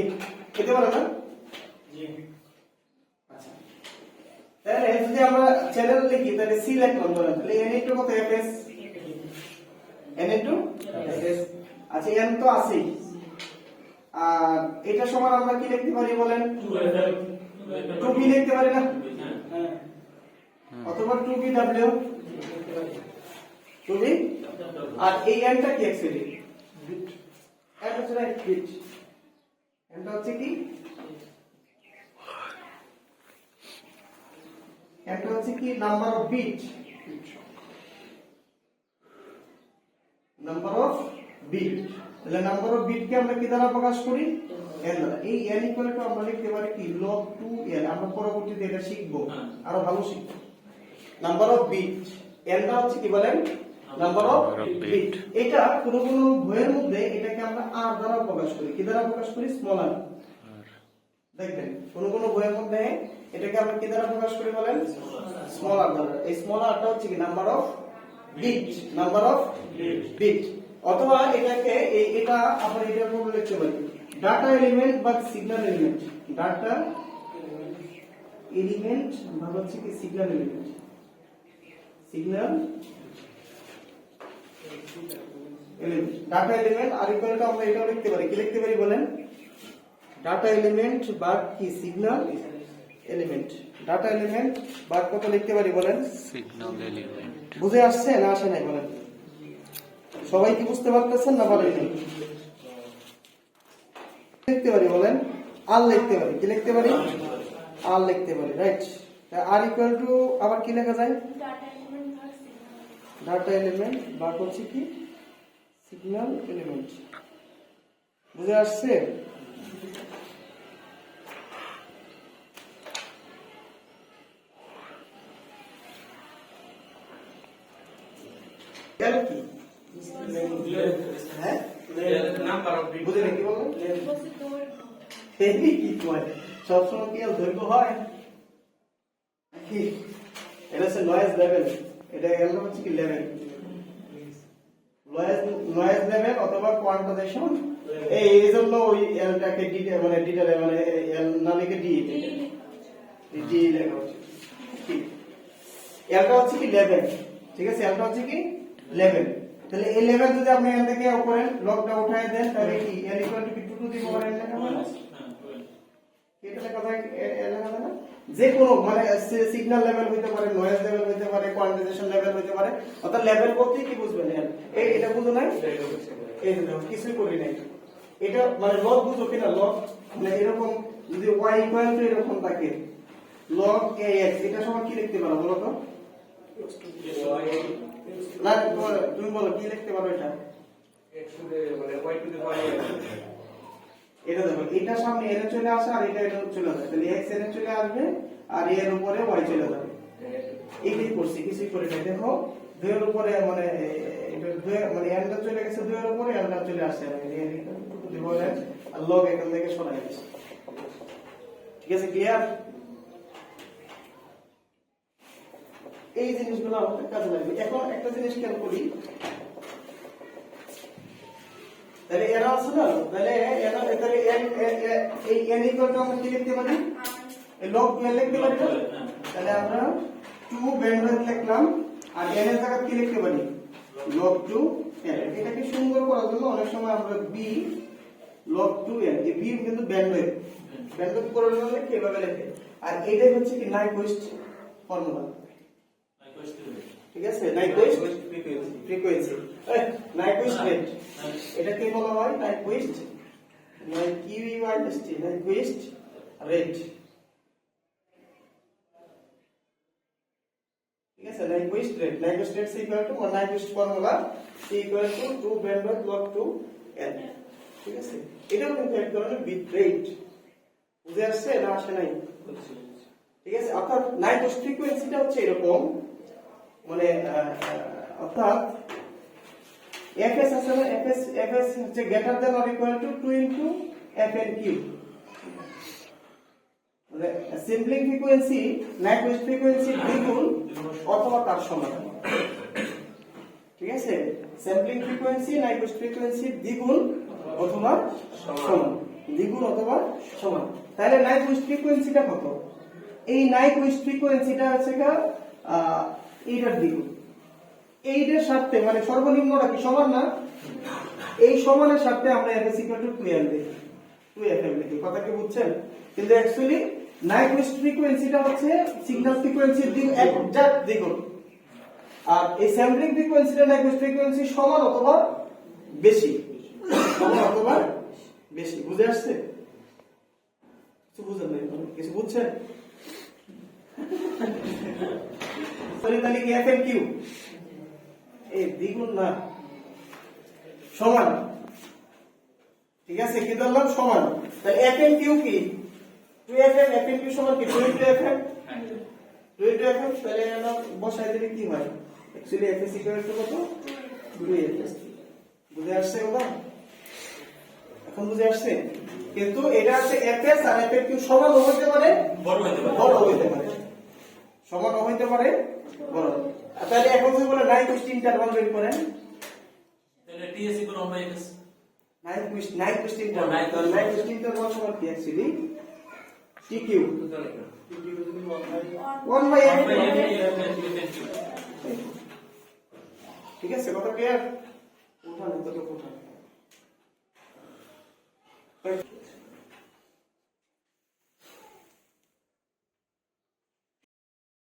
খেতে পারে না? আচ্ছা, তাহলে যদি আমরা চ্যানেল লিখি তাহলে সি লিখলাম বলেন, তাহলে n * কত fs, n * fs। আচ্ছা n তো আছেই, আর এটা সমান আমরা কি লিখতে পারি বলেন? 2b লিখতে পারি না, অথবা 2bw, 2b। আর এই n টা কি অ্যাকচুয়ালি বিট, n হচ্ছে না বিট, n টা হচ্ছে কি, এটা হচ্ছে কি number of bit, number of bit. তাহলে নাম্বার অফ বিট কে আমরা কি দ্বারা প্রকাশ করি? n দ্বারা। এই n ইকুয়াল টু আমরা লিখতে পারি কি log 2n, আমরা পরবর্তীতে এটা শিখবো, আরো ভালো শিখবো। নাম্বার অফ বিট, n টা হচ্ছে কি বলেন? Number of bit. এটা কোন বইয়ের মধ্যে এটাকে আমরা r দ্বারা প্রকাশ করি, কি দ্বারা প্রকাশ করি? Small r। দেখবেন কোন বইয়ের মধ্যে এটাকে আমরা কি দ্বারা প্রকাশ করি বলেন? স্মল r দ্বারা। এই স্মল r টা হচ্ছে কি number of bit, number of bit. অথবা এটাকে এটা আমরা এটার মধ্যে লিখতে পারি ডাটা এলিমেন্ট বা সিগন্যাল এলিমেন্ট, ডাটা এলিমেন্ট বা হচ্ছে কি signal element, signal element, data element. আর ইকুয়াল টু আমরা এটাও লিখতে পারি, কি লিখতে পারি বলেন? ডাটা এলিমেন্ট বা কি সিগন্যাল এলিমেন্ট। ডাটা এলিমেন্ট বা কত লিখতে পারি বলেন? Signal element. বুঝে আসছে না আসে নাই বলেন? সবাই কি বুঝতে পারতেছেন না পারেন? লিখতে পারি বলেন? আর লিখতে পারি, কি লিখতে পারি? আর লিখতে পারি, রাইট। আর ইকুয়াল টু আবার কি লেখা যায়? ডাটা এলিমেন্ট বা হচ্ছে কি সিগন্যাল এলিমেন্ট। বুঝে আসছে? এর কি হ্যাঁ নাম্বার অফ বিট বুঝে নাকি বলেন? এই কি কয় সবসময় কি দৈর্ঘ্য হয় নাকি? এটা হচ্ছে নয়েজ লেভেল, এটা এর নাম হচ্ছে কি লেভেল, নয়েজ লেভেল অথবা কোয়ান্টাইজেশন। এই জন্য ওই এলটাকে ডিটেল মানে এল না লিখে ডি ডি লেখা হচ্ছে। ঠিক, এলটা হচ্ছে কি লেভেল, ঠিক আছে, এলটা হচ্ছে কি লেভেল। তাহলে এই লেভেল যদি আপনি এখান থেকে করেন, লগটা উঠায় দেন, তাহলে কি এল ইকুয়াল টু কি 2 টু দি পাওয়ার n লেখা হবে? এটা লেখা যায় লেখা যায় না? যে কোনো মানে সিগন্যাল লেভেল হইতে পারে, নয়েজ লেভেল হইতে পারে, কোয়ান্টাইজেশন লেভেল হইতে পারে। অর্থাৎ লেভেল বলতে কি বুঝবেন? এটা বুঝো না? এই দেখো কিছুই করি নাই, এটা মানে লগ বুঝো কিনা লগ মানে এরকম যদি y ইকুয়াল টু এরকম থাকে log ax এটা সমান কি লিখতে পারো বলো তো না তুমি বলো কি লিখতে পারো এটা এটা দেখো এটা সামনে এর চলে আসে আর এটা এটা চলে আসে তাহলে x এর চলে আসবে আর এর উপরে y চলে যাবে এইটাই করছি কিছুই করে নাই দেখো 2 এর উপরে মানে এটা 2 মানে n টা চলে গেছে 2 এর উপরে n টা চলে আসছে আর log এখান থেকে সরাই দিছি ঠিক আছে ক্লিয়ার এই জিনিসগুলো আমাদের কাজে লাগবে এখন একটা জিনিস খেয়াল করি তাহলে এরা আছে না তাহলে তাহলে এই n ইকুয়াল টু আমরা কি লিখতে পারি এই log 2 লিখতে পারি না তাহলে আমরা 2 ব্যান্ডউইথ লিখলাম আর n এর জায়গায় কি লিখতে পারি log 2 n এটাকে সুন্দর করার জন্য অনেক সময় আমরা b log 2 n এই b কিন্তু ব্যান্ডউইথ করার জন্য কিভাবে লেখে আর এটাই হচ্ছে কি নাইকুইস্ট ফর্মুলা ঠিক আছে নাইকুইস্ট ফ্রিকোয়েন্সি নাইকুইস্ট রেট এটা কি বলা হয় নাইকুইস্ট নাইকুইস্ট রেট ঠিক আছে নাইকুইস্ট rate equal to নাইকুইস্ট formula c equal two 2 bandwidth log 2 n ঠিক আছে এটাও কিন্তু এক ধরনের বিট রেট বুঝে আসছে না আসে নাই ঠিক আছে অর্থাৎ নাইকুইস্ট ফ্রিকোয়েন্সিটা হচ্ছে এরকম মানে অর্থাৎ fs আছে না fs হচ্ছে greater than or equal to 2 into fn cube মানে স্যাম্পলিং ফ্রিকোয়েন্সি নাইকুইস্ট ফ্রিকোয়েন্সি দ্বিগুণ অথবা তার সমান ঠিক আছে স্যাম্পলিং ফ্রিকোয়েন্সি নাইকুইস্ট ফ্রিকোয়েন্সি দ্বিগুণ অথবা সমান দ্বিগুণ অথবা সমান তাহলে নাইকুইস্ট ফ্রিকোয়েন্সিটা কত এই নাইকুইস্ট ফ্রিকোয়েন্সিটা হচ্ছে এইটার দ্বিগুণ এইটার সাথে মানে সর্বনিম্নটা কি সমান না এই সমানের সাথে আমরা fs = 2n লিখি 2fm লিখি কথা কি বুঝছেন কিন্তু অ্যাকচুয়ালি নাইকুইস্ট ফ্রিকোয়েন্সিটা হচ্ছে সিগন্যাল ফ্রিকোয়েন্সির এক্সাক্ট দ্বিগুণ আর এই স্যাম্পলিং ফ্রিকোয়েন্সিটা নাইকুইস্ট ফ্রিকোয়েন্সি সমান অথবা বেশি বুঝে আসছে কিছু বুঝেন নাই কিছু বুঝছেন তাহলে কি fn কিউ এই দ্বিগুণ না সমান ঠিক আছে কি ধরলাম সমান তাহলে fn কিউ কি 2fm fn কিউ সমান কি 2fm তাহলে আমরা বসাই দিলে কি হয় অ্যাকচুয়ালি fs ইকুয়াল টু কত 2fs বুঝে আসছে ওটা এখন বুঝে আসছে কিন্তু এটা হচ্ছে fs আর fn কিউ সমান হতে পারে বড় হতে পারে সমান হতে পারে বড় তাহলে এখন যদি বলে নাইকুইস্ট ইন্টারভাল বের করেন তাহলে ts = 1/x নাইকুইস্ট ইন্টারভাল সমান কি অ্যাকচুয়ালি tq 1/f ঠিক আছে কথা ক্লিয়ার উঠান